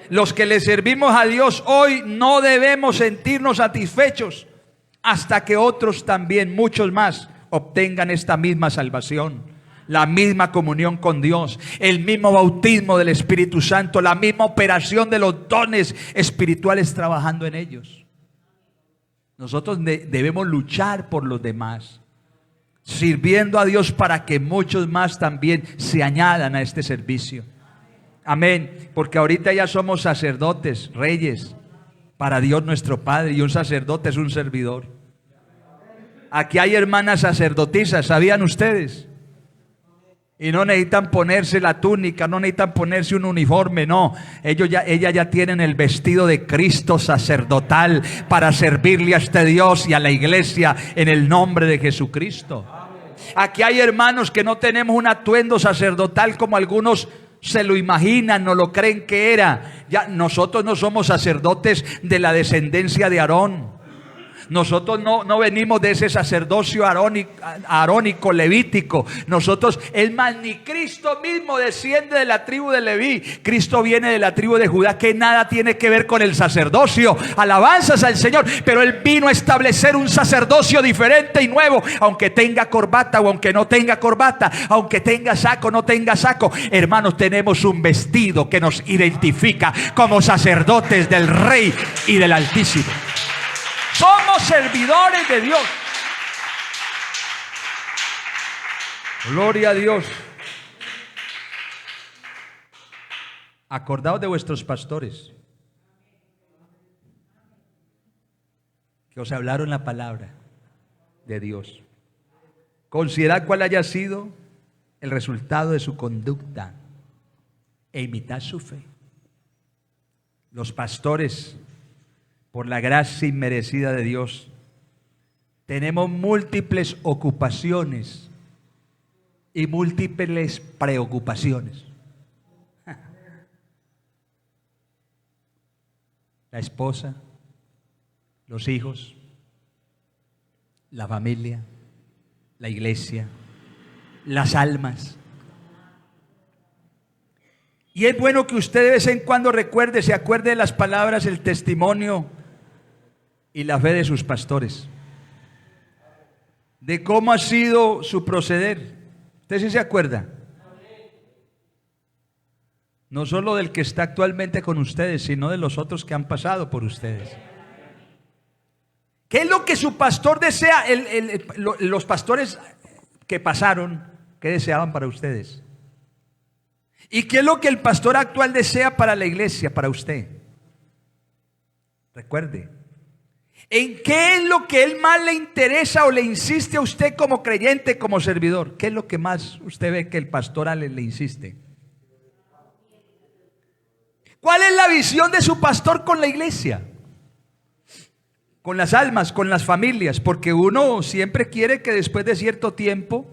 Los que le servimos a Dios hoy no debemos sentirnos satisfechos hasta que otros también, muchos más, obtengan esta misma salvación, la misma comunión con Dios, el mismo bautismo del Espíritu Santo, la misma operación de los dones espirituales trabajando en ellos. Nosotros debemos luchar por los demás, sirviendo a Dios para que muchos más también se añadan a este servicio. Amén, porque ahorita ya somos sacerdotes, reyes, para Dios nuestro Padre, y un sacerdote es un servidor. Aquí hay hermanas sacerdotisas, ¿sabían ustedes? Y no necesitan ponerse la túnica, no necesitan ponerse un uniforme, no. Ellas ya tienen el vestido de Cristo sacerdotal para servirle a este Dios y a la iglesia en el nombre de Jesucristo. Aquí hay hermanos que no tenemos un atuendo sacerdotal como algunos se lo imaginan, no lo creen que era. Ya, nosotros no somos sacerdotes de la descendencia de Aarón. Nosotros no venimos de ese sacerdocio arónico, levítico. Nosotros, es más, ni Cristo mismo desciende de la tribu de Leví. Cristo viene de la tribu de Judá, que nada tiene que ver con el sacerdocio. Alabanzas al Señor. Pero Él vino a establecer un sacerdocio diferente y nuevo. Aunque tenga corbata o aunque no tenga corbata, aunque tenga saco o no tenga saco. Hermanos, tenemos un vestido que nos identifica como sacerdotes del Rey y del Altísimo. Somos servidores de Dios. Gloria a Dios. Acordaos de vuestros pastores que os hablaron la palabra de Dios. Considerad cuál haya sido el resultado de su conducta e imitad su fe. Los pastores, por la gracia inmerecida de Dios, tenemos múltiples ocupaciones y múltiples preocupaciones. La esposa, los hijos, la familia, la iglesia, las almas. Y es bueno que usted de vez en cuando se acuerde de las palabras, el testimonio y la fe de sus pastores, de cómo ha sido su proceder. ¿Usted sí se acuerda? No solo del que está actualmente con ustedes, sino de los otros que han pasado por ustedes. ¿Qué es lo que su pastor desea? Los pastores que pasaron, ¿qué deseaban para ustedes? ¿Y qué es lo que el pastor actual desea para la iglesia, para usted? Recuerde, ¿en qué es lo que él más le interesa o le insiste a usted como creyente, como servidor? ¿Qué es lo que más usted ve que el pastor le insiste? ¿Cuál es la visión de su pastor con la iglesia? Con las almas, con las familias, porque uno siempre quiere que después de cierto tiempo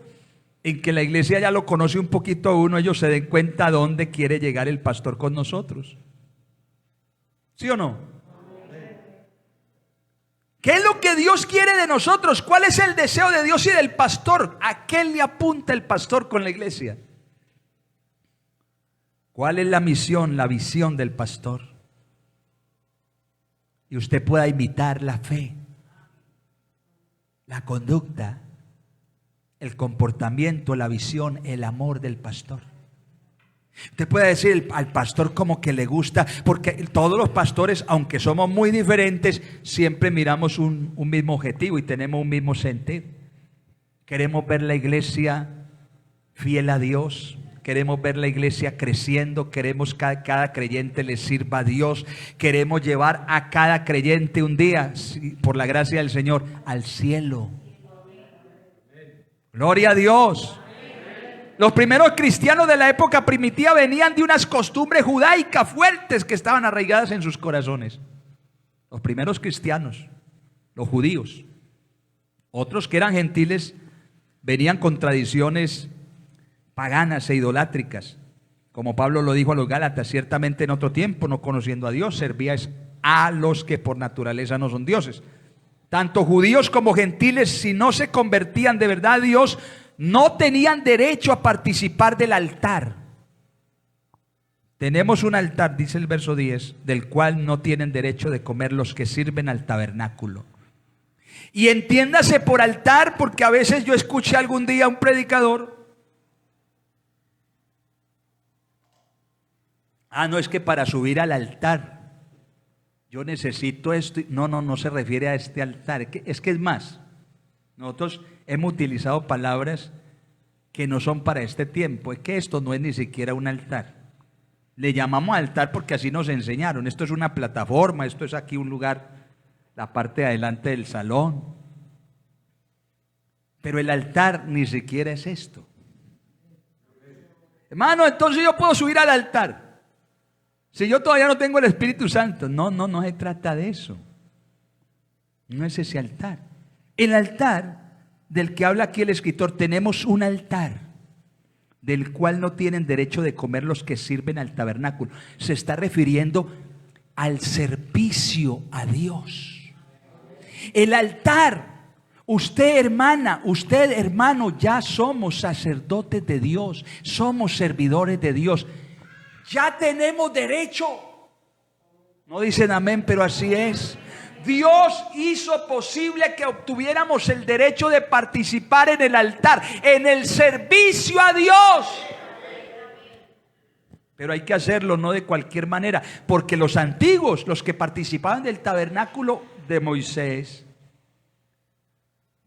en que la iglesia ya lo conoce un poquito a uno, ellos se den cuenta a dónde quiere llegar el pastor con nosotros. ¿Sí o no? ¿Qué es lo que Dios quiere de nosotros? ¿Cuál es el deseo de Dios y del pastor? ¿A qué le apunta el pastor con la iglesia? ¿Cuál es la misión, la visión del pastor? Y usted pueda imitar la fe, la conducta, el comportamiento, la visión, el amor del pastor. Usted puede decir al pastor como que le gusta, porque todos los pastores, aunque somos muy diferentes, siempre miramos un mismo objetivo y tenemos un mismo sentido. Queremos ver la iglesia fiel a Dios. Queremos ver la iglesia creciendo, queremos que cada creyente le sirva a Dios, queremos llevar a cada creyente un día, por la gracia del Señor, al cielo. Gloria a Dios. Los primeros cristianos de la época primitiva venían de unas costumbres judaicas fuertes que estaban arraigadas en sus corazones. Los primeros cristianos, los judíos. Otros que eran gentiles venían con tradiciones paganas e idolátricas, como Pablo lo dijo a los Gálatas: ciertamente en otro tiempo, no conociendo a Dios, servíais a los que por naturaleza no son dioses. Tanto judíos como gentiles, si no se convertían de verdad a Dios, no tenían derecho a participar del altar. Tenemos un altar, dice el verso 10, del cual no tienen derecho de comer los que sirven al tabernáculo. Y entiéndase por altar, porque a veces yo escuché algún día a un predicador: no, es que para subir al altar yo necesito esto. No se refiere a este altar. Es que es más, nosotros hemos utilizado palabras que no son para este tiempo. Es que esto no es ni siquiera un altar. Le llamamos altar porque así nos enseñaron. Esto es una plataforma, esto es aquí un lugar, la parte de adelante del salón. Pero el altar ni siquiera es esto. Hermano, entonces yo puedo subir al altar si yo todavía no tengo el Espíritu Santo. No se trata de eso. No es ese altar. El altar del que habla aquí el escritor, tenemos un altar del cual no tienen derecho de comer los que sirven al tabernáculo. Se está refiriendo al servicio a Dios. El altar, usted hermana, usted hermano, ya somos sacerdotes de Dios, somos servidores de Dios. Ya tenemos derecho. No dicen amén, pero así es. Dios hizo posible que obtuviéramos el derecho de participar en el altar, en el servicio a Dios. Pero hay que hacerlo no de cualquier manera, porque los antiguos, los que participaban del tabernáculo de Moisés,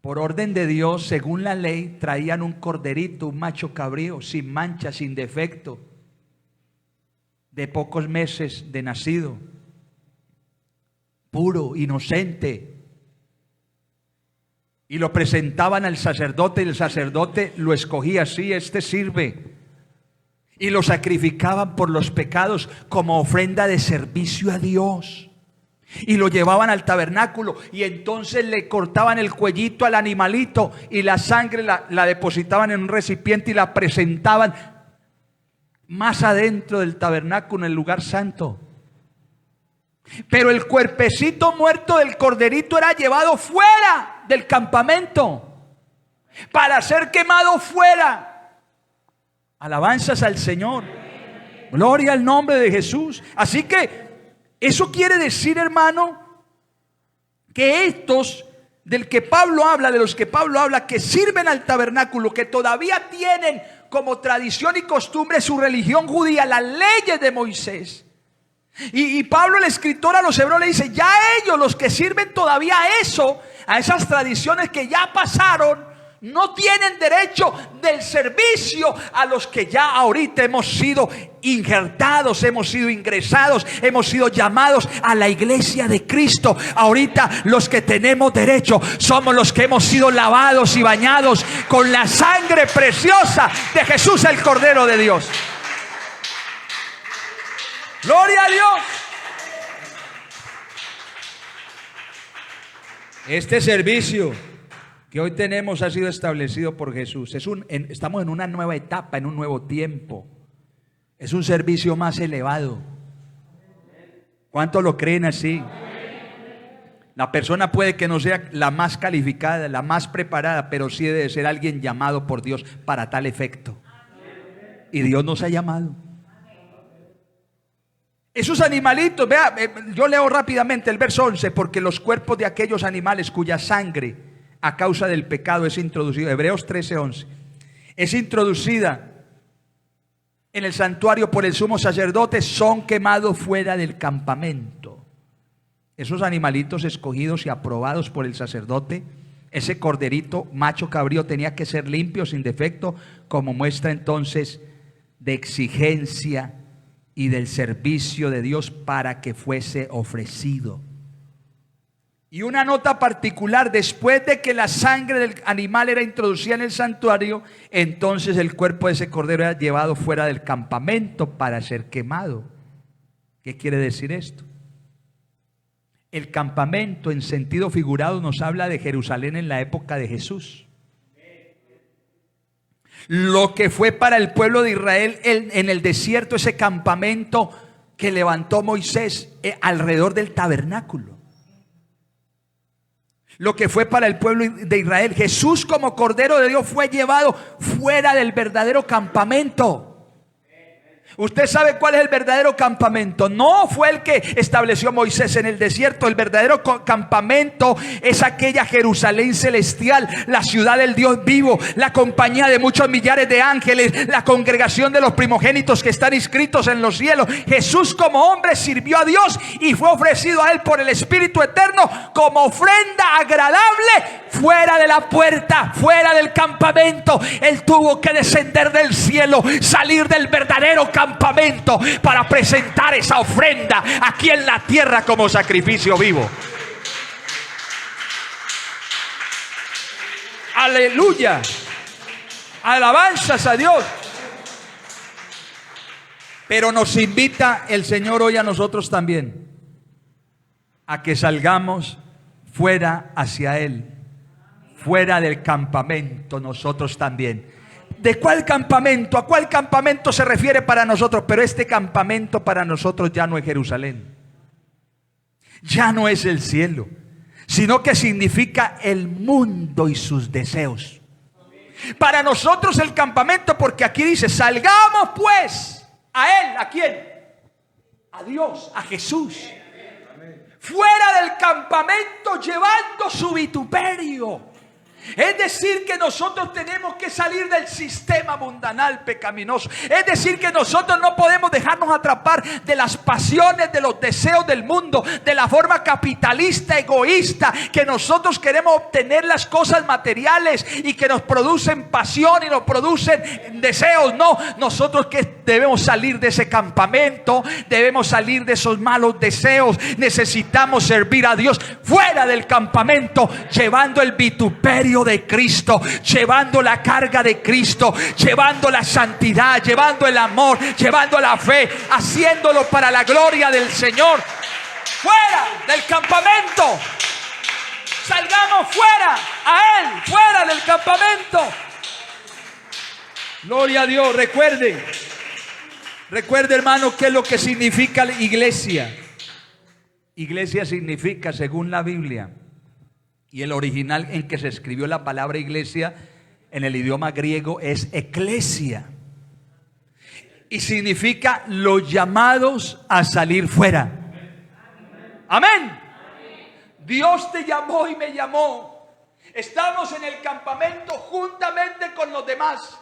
por orden de Dios, según la ley, traían un corderito, un macho cabrío, sin mancha, sin defecto, de pocos meses de nacido, puro, inocente, y lo presentaban al sacerdote, y el sacerdote lo escogía así: este sirve, y lo sacrificaban por los pecados como ofrenda de servicio a Dios, y lo llevaban al tabernáculo, y entonces le cortaban el cuellito al animalito y la sangre la depositaban en un recipiente y la presentaban más adentro del tabernáculo, en el lugar santo. Pero el cuerpecito muerto del corderito era llevado fuera del campamento para ser quemado fuera. Alabanzas al Señor. Gloria al nombre de Jesús. Así que eso quiere decir, hermano, que estos de los que Pablo habla, que sirven al tabernáculo, que todavía tienen como tradición y costumbre su religión judía, las leyes de Moisés. Y Pablo, el escritor a los hebreos, le dice: ya ellos, los que sirven todavía a eso, a esas tradiciones que ya pasaron, no tienen derecho del servicio a los que ya ahorita hemos sido injertados, hemos sido ingresados, hemos sido llamados a la iglesia de Cristo. Ahorita los que tenemos derecho somos los que hemos sido lavados y bañados con la sangre preciosa de Jesús, el Cordero de Dios. Gloria a Dios. Este servicio que hoy tenemos ha sido establecido por Jesús. Estamos en una nueva etapa, en un nuevo tiempo. Es un servicio más elevado. ¿Cuántos lo creen así? La persona puede que no sea la más calificada, la más preparada, pero sí debe ser alguien llamado por Dios para tal efecto. Y Dios nos ha llamado. Esos animalitos, vea, yo leo rápidamente el verso 11, porque los cuerpos de aquellos animales cuya sangre a causa del pecado es introducida, Hebreos 13:11, es introducida en el santuario por el sumo sacerdote, son quemados fuera del campamento. Esos animalitos escogidos y aprobados por el sacerdote, ese corderito macho cabrío, tenía que ser limpio, sin defecto, como muestra entonces de exigencia y del servicio de Dios para que fuese ofrecido. Y una nota particular: después de que la sangre del animal era introducida en el santuario, entonces el cuerpo de ese cordero era llevado fuera del campamento para ser quemado. ¿Qué quiere decir esto? El campamento, en sentido figurado, nos habla de Jerusalén en la época de Jesús. Lo que fue para el pueblo de Israel en el desierto, ese campamento que levantó Moisés alrededor del tabernáculo. Lo que fue para el pueblo de Israel, Jesús como Cordero de Dios fue llevado fuera del verdadero campamento. ¿Usted sabe cuál es el verdadero campamento? No fue el que estableció Moisés en el desierto. El verdadero campamento es aquella Jerusalén celestial, la ciudad del Dios vivo, la compañía de muchos millares de ángeles, la congregación de los primogénitos que están inscritos en los cielos. Jesús como hombre sirvió a Dios y fue ofrecido a Él por el Espíritu Eterno como ofrenda agradable fuera de la puerta, fuera del campamento. Él tuvo que descender del cielo, salir del verdadero campamento para presentar esa ofrenda aquí en la tierra como sacrificio vivo. Aleluya. Alabanzas a Dios. Pero nos invita el Señor hoy a nosotros también a que salgamos fuera hacia Él, fuera del campamento nosotros también. ¿De cuál campamento? ¿A cuál campamento se refiere para nosotros? Pero este campamento para nosotros ya no es Jerusalén, ya no es el cielo, sino que significa el mundo y sus deseos. Para nosotros el campamento, porque aquí dice: salgamos pues a Él. ¿A quién? A Dios, a Jesús. Fuera del campamento llevando su vituperio. Es decir, que nosotros tenemos que salir del sistema mundanal pecaminoso. Es decir, que nosotros no podemos dejarnos atrapar de las pasiones, de los deseos del mundo, de la forma capitalista, egoísta, que nosotros queremos obtener las cosas materiales y que nos producen pasión y nos producen deseos. No, nosotros que debemos salir de ese campamento, debemos salir de esos malos deseos. Necesitamos servir a Dios fuera del campamento, llevando el vituperio de Cristo, llevando la carga de Cristo, llevando la santidad, llevando el amor, llevando la fe, haciéndolo para la gloria del Señor. Fuera del campamento, salgamos fuera a Él, fuera del campamento. Gloria a Dios. Recuerde hermano, qué es lo que significa la iglesia. Iglesia significa, según la Biblia, Y el original en que se escribió la palabra iglesia en el idioma griego es eclesia. Y significa los llamados a salir fuera. Amén. Dios te llamó y me llamó. Estamos en el campamento juntamente con los demás,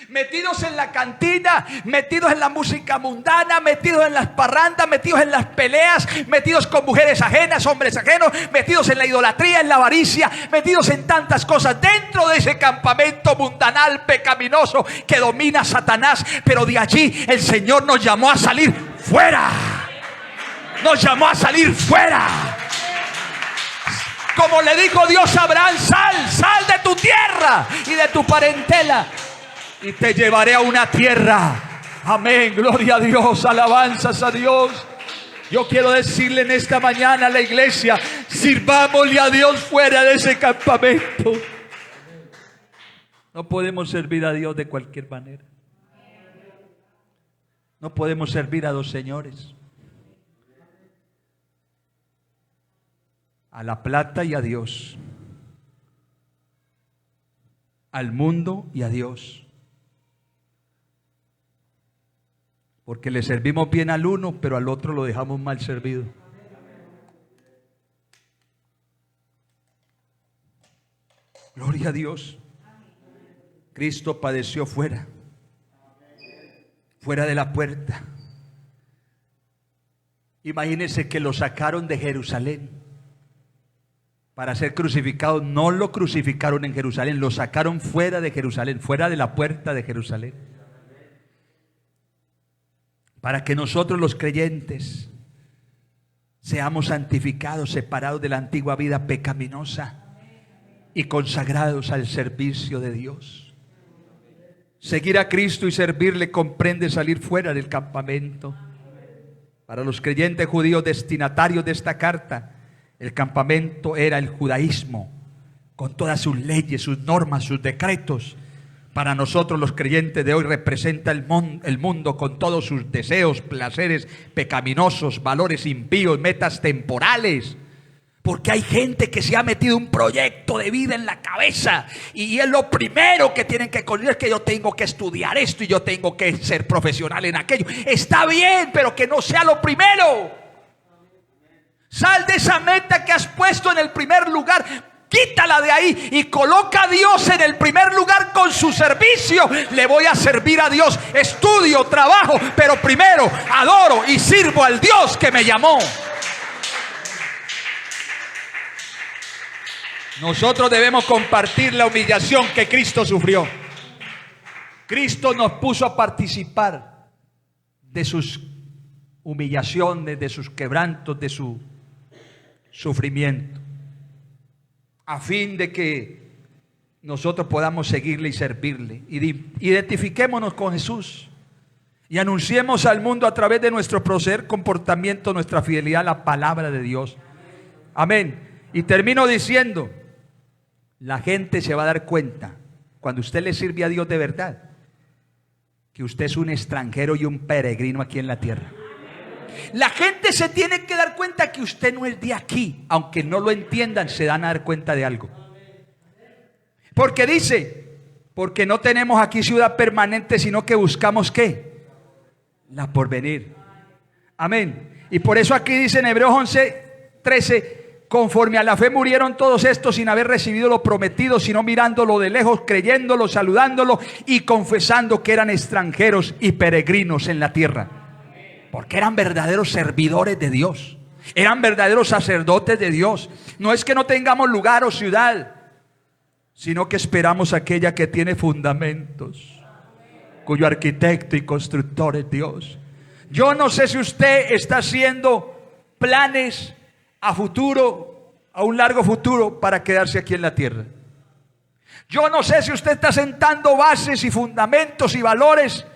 metidos en la cantina, metidos en la música mundana, metidos en las parrandas, metidos en las peleas, metidos con mujeres ajenas, hombres ajenos, metidos en la idolatría, en la avaricia, metidos en tantas cosas dentro de ese campamento mundanal, pecaminoso que domina Satanás. Pero de allí el Señor nos llamó a salir fuera. Nos llamó a salir fuera. Como le dijo Dios a Abraham: sal de tu tierra y de tu parentela, y te llevaré a una tierra. Amén, gloria a Dios, alabanzas a Dios. Yo quiero decirle en esta mañana a la iglesia: sirvámosle a Dios fuera de ese campamento. No podemos servir a Dios de cualquier manera. No podemos servir a dos señores, a la plata y a Dios, al mundo y a Dios. Porque le servimos bien al uno, pero al otro lo dejamos mal servido. Gloria a Dios. Cristo padeció fuera de la puerta. Imagínense que lo sacaron de Jerusalén para ser crucificado. No lo crucificaron en Jerusalén, lo sacaron fuera de Jerusalén, fuera de la puerta de Jerusalén, para que nosotros los creyentes seamos santificados, separados de la antigua vida pecaminosa y consagrados al servicio de Dios. Seguir a Cristo y servirle comprende salir fuera del campamento. Para los creyentes judíos destinatarios de esta carta, el campamento era el judaísmo, con todas sus leyes, sus normas, sus decretos. Para nosotros los creyentes de hoy representa el mundo con todos sus deseos, placeres pecaminosos, valores impíos, metas temporales. Porque hay gente que se ha metido un proyecto de vida en la cabeza y es lo primero que tienen que conseguir, es que yo tengo que estudiar esto y yo tengo que ser profesional en aquello. Está bien, pero que no sea lo primero. Sal de esa meta que has puesto en el primer lugar, quítala de ahí y coloca a Dios en el primer lugar con su servicio. Le voy a servir a Dios, estudio, trabajo, pero primero adoro y sirvo al Dios que me llamó. Nosotros debemos compartir la humillación que Cristo sufrió. Cristo nos puso a participar de sus humillaciones, de sus quebrantos, de su sufrimiento, a fin de que nosotros podamos seguirle y servirle. Identifiquémonos con Jesús y anunciemos al mundo a través de nuestro proceder, comportamiento, nuestra fidelidad a la palabra de Dios. Amén. Y termino diciendo: la gente se va a dar cuenta, cuando usted le sirve a Dios de verdad, que usted es un extranjero y un peregrino aquí en la tierra. La gente se tiene que dar cuenta que usted no es de aquí. Aunque no lo entiendan, se dan a dar cuenta de algo. Porque dice: porque no tenemos aquí ciudad permanente, sino que buscamos ¿qué? La porvenir. Amén. Y por eso aquí dice en Hebreos 11:13: conforme a la fe murieron todos estos sin haber recibido lo prometido, sino mirándolo de lejos, creyéndolo, saludándolo y confesando que eran extranjeros y peregrinos en la tierra. Porque eran verdaderos servidores de Dios, eran verdaderos sacerdotes de Dios. No es que no tengamos lugar o ciudad, sino que esperamos aquella que tiene fundamentos, cuyo arquitecto y constructor es Dios. Yo no sé si usted está haciendo planes a futuro, a un largo futuro, para quedarse aquí en la tierra. Yo no sé si usted está sentando bases y fundamentos y valores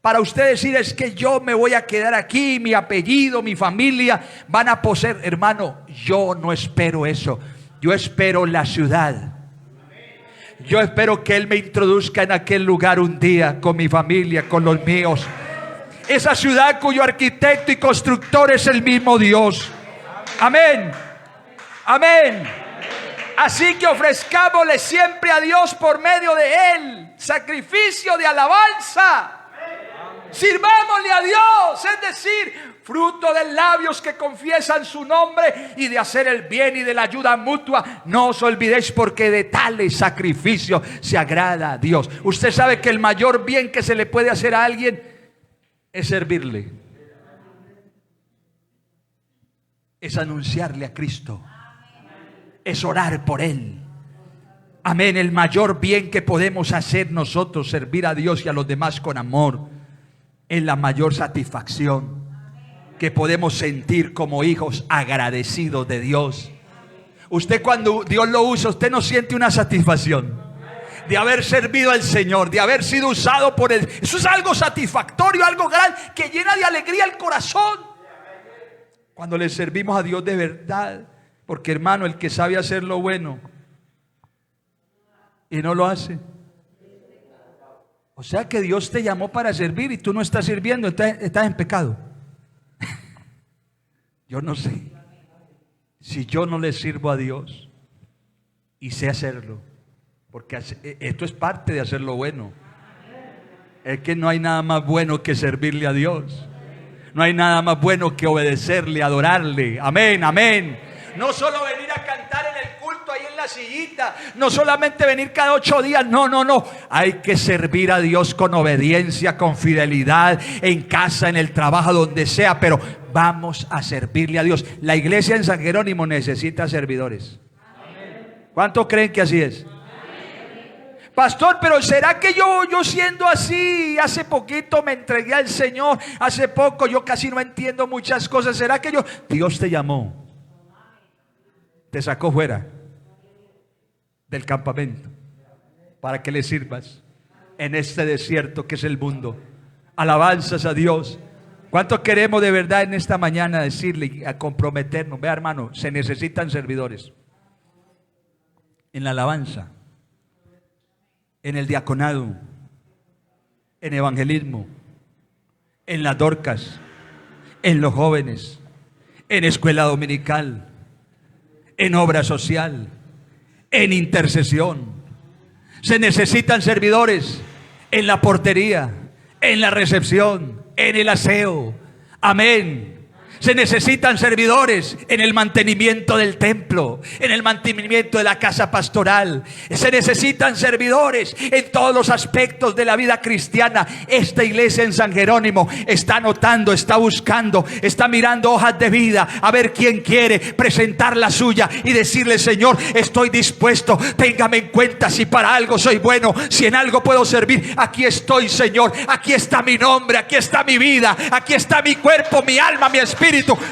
para usted decir: es que yo me voy a quedar aquí, mi apellido, mi familia van a poseer. Hermano, yo no espero eso. Yo espero la ciudad. Yo espero que Él me introduzca en aquel lugar un día con mi familia, con los míos. Esa ciudad cuyo arquitecto y constructor es el mismo Dios. Amén. Amén. Así que ofrezcámosle siempre a Dios por medio de Él sacrificio de alabanza. Sirvámosle a Dios, es decir, fruto de labios que confiesan su nombre y de hacer el bien y de la ayuda mutua. No os olvidéis, porque de tales sacrificios se agrada a Dios. Usted sabe que el mayor bien que se le puede hacer a alguien es servirle, es anunciarle a Cristo, es orar por Él. Amén. El mayor bien que podemos hacer nosotros, servir a Dios y a los demás con amor, es la mayor satisfacción que podemos sentir como hijos agradecidos de Dios. Usted, cuando Dios lo usa, usted no siente una satisfacción de haber servido al Señor, de haber sido usado por Él. Eso es algo satisfactorio, algo grande, que llena de alegría el corazón cuando le servimos a Dios de verdad. Porque, hermano, el que sabe hacer lo bueno y no lo hace, o sea que Dios te llamó para servir y tú no estás sirviendo, estás en pecado. Yo no sé si yo no le sirvo a Dios y sé hacerlo, porque esto es parte de hacer lo bueno. Es que no hay nada más bueno que servirle a Dios. No hay nada más bueno que obedecerle, adorarle. Amén, amén. No solo venir a cantar en el culto ahí en la sillita, no solamente venir cada 8 días, no. Hay que servir a Dios con obediencia, con fidelidad, en casa, en el trabajo, donde sea, pero vamos a servirle a Dios. La iglesia en San Jerónimo necesita servidores. ¿Cuántos creen que así es? Pastor, pero ¿será que yo siendo así, hace poquito me entregué al Señor, hace poco yo casi no entiendo muchas cosas? ¿Será que Dios te llamó, te sacó fuera del campamento para que le sirvas en este desierto que es el mundo? Alabanzas a Dios. ¿Cuántos queremos de verdad en esta mañana decirle y a comprometernos? Vea, hermano, se necesitan servidores en la alabanza, en el diaconado, en evangelismo, en las dorcas, en los jóvenes, en escuela dominical, en obra social, en intercesión. Se necesitan servidores en la portería, en la recepción, en el aseo. Amén. Se necesitan servidores en el mantenimiento del templo, en el mantenimiento de la casa pastoral. Se necesitan servidores en todos los aspectos de la vida cristiana. Esta iglesia en San Jerónimo está anotando, está buscando, está mirando hojas de vida a ver quién quiere presentar la suya y decirle: Señor, estoy dispuesto, téngame en cuenta. Si para algo soy bueno, si en algo puedo servir, aquí estoy, Señor. Aquí está mi nombre, aquí está mi vida, aquí está mi cuerpo, mi alma, mi espíritu.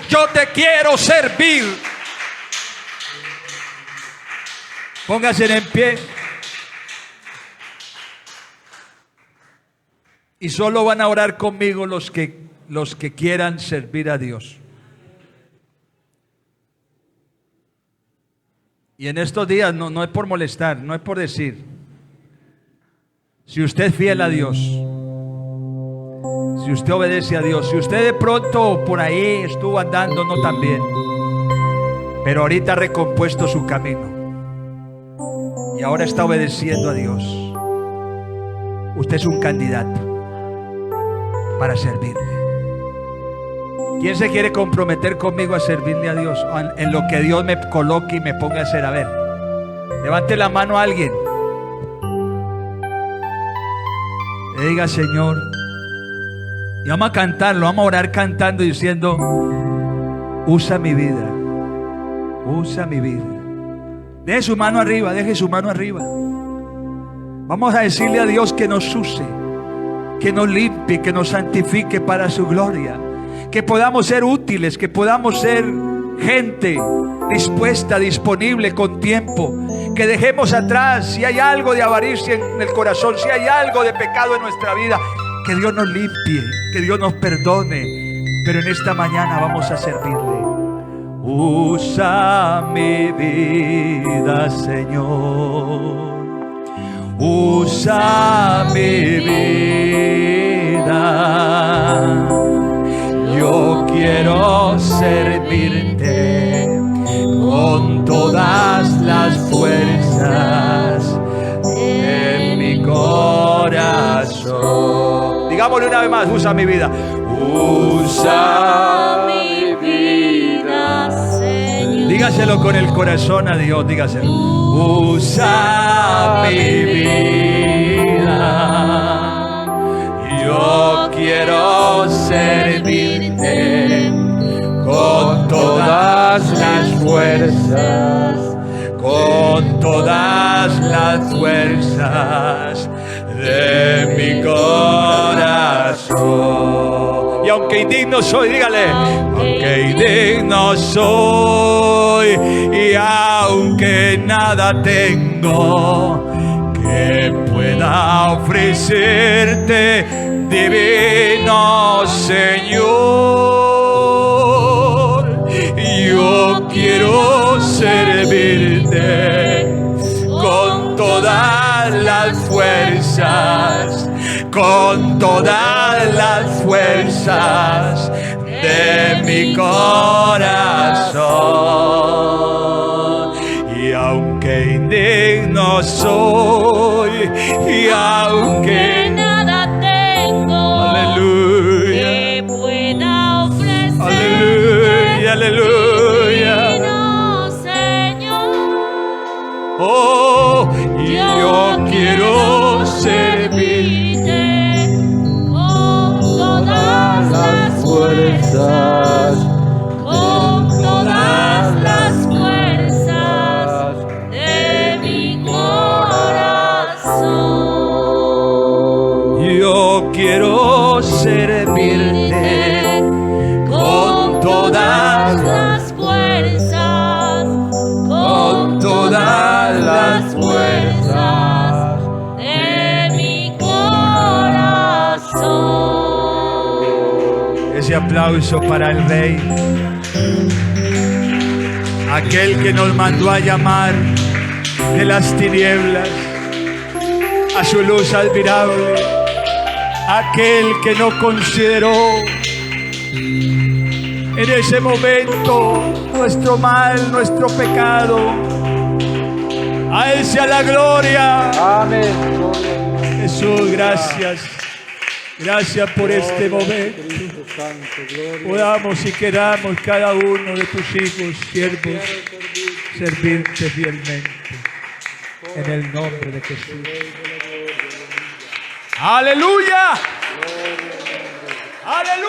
Yo te quiero servir. Pónganse en pie. Y solo van a orar conmigo los que quieran servir a Dios. Y en estos días no es por molestar, no es por decir. Si usted es fiel a Dios, si usted obedece a Dios, si usted de pronto por ahí estuvo andando no tan bien, pero ahorita ha recompuesto su camino y ahora está obedeciendo a Dios, usted es un candidato para servirle. ¿Quién se quiere comprometer conmigo a servirle a Dios en lo que Dios me coloque y me ponga a hacer? A ver, levante la mano a alguien. Le diga: Señor. Y vamos a cantarlo, vamos a orar cantando, diciendo: usa mi vida, usa mi vida. Deje su mano arriba, deje su mano arriba. Vamos a decirle a Dios que nos use, que nos limpie, que nos santifique para su gloria. Que podamos ser útiles, que podamos ser gente dispuesta, disponible, con tiempo. Que dejemos atrás, si hay algo de avaricia en el corazón, si hay algo de pecado en nuestra vida, que Dios nos limpie, que Dios nos perdone. Pero en esta mañana vamos a servirle. Usa mi vida, Señor. Usa mi vida. Yo quiero servirte con todas las fuerzas Digámosle una vez más, usa mi vida. Usa mi vida, Señor. Dígaselo con el corazón a Dios, dígaselo. Usa mi vida. Yo quiero servirte con todas las fuerzas, con todas las fuerzas de mi corazón. Y aunque indigno soy, dígale, aunque indigno soy y aunque nada tengo que pueda ofrecerte, divino Señor, yo quiero servirte con todas las fuerzas, con todas las fuerzas de mi corazón. Y aunque indigno soy, y aunque nada tengo, aleluya, que pueda ofrecer, aleluya, aleluya, divino Señor. oh, y yo quiero servirte con todas las fuerzas, con todas las fuerzas de mi corazón. yo quiero servirte con todas las fuerzas, con todas las fuerzas de mi corazón. Ese aplauso para el Rey, aquel que nos mandó a llamar de las tinieblas a su luz admirable, aquel que no consideró en ese momento nuestro mal, nuestro pecado. A Él sea la gloria. Amén. Jesús, gracias. Gracias por este momento. Cristo Santo, gloria. Podamos y queramos cada uno de tus hijos, siervos, servirte fielmente. En el nombre de Jesús. ¡Aleluya! ¡Aleluya!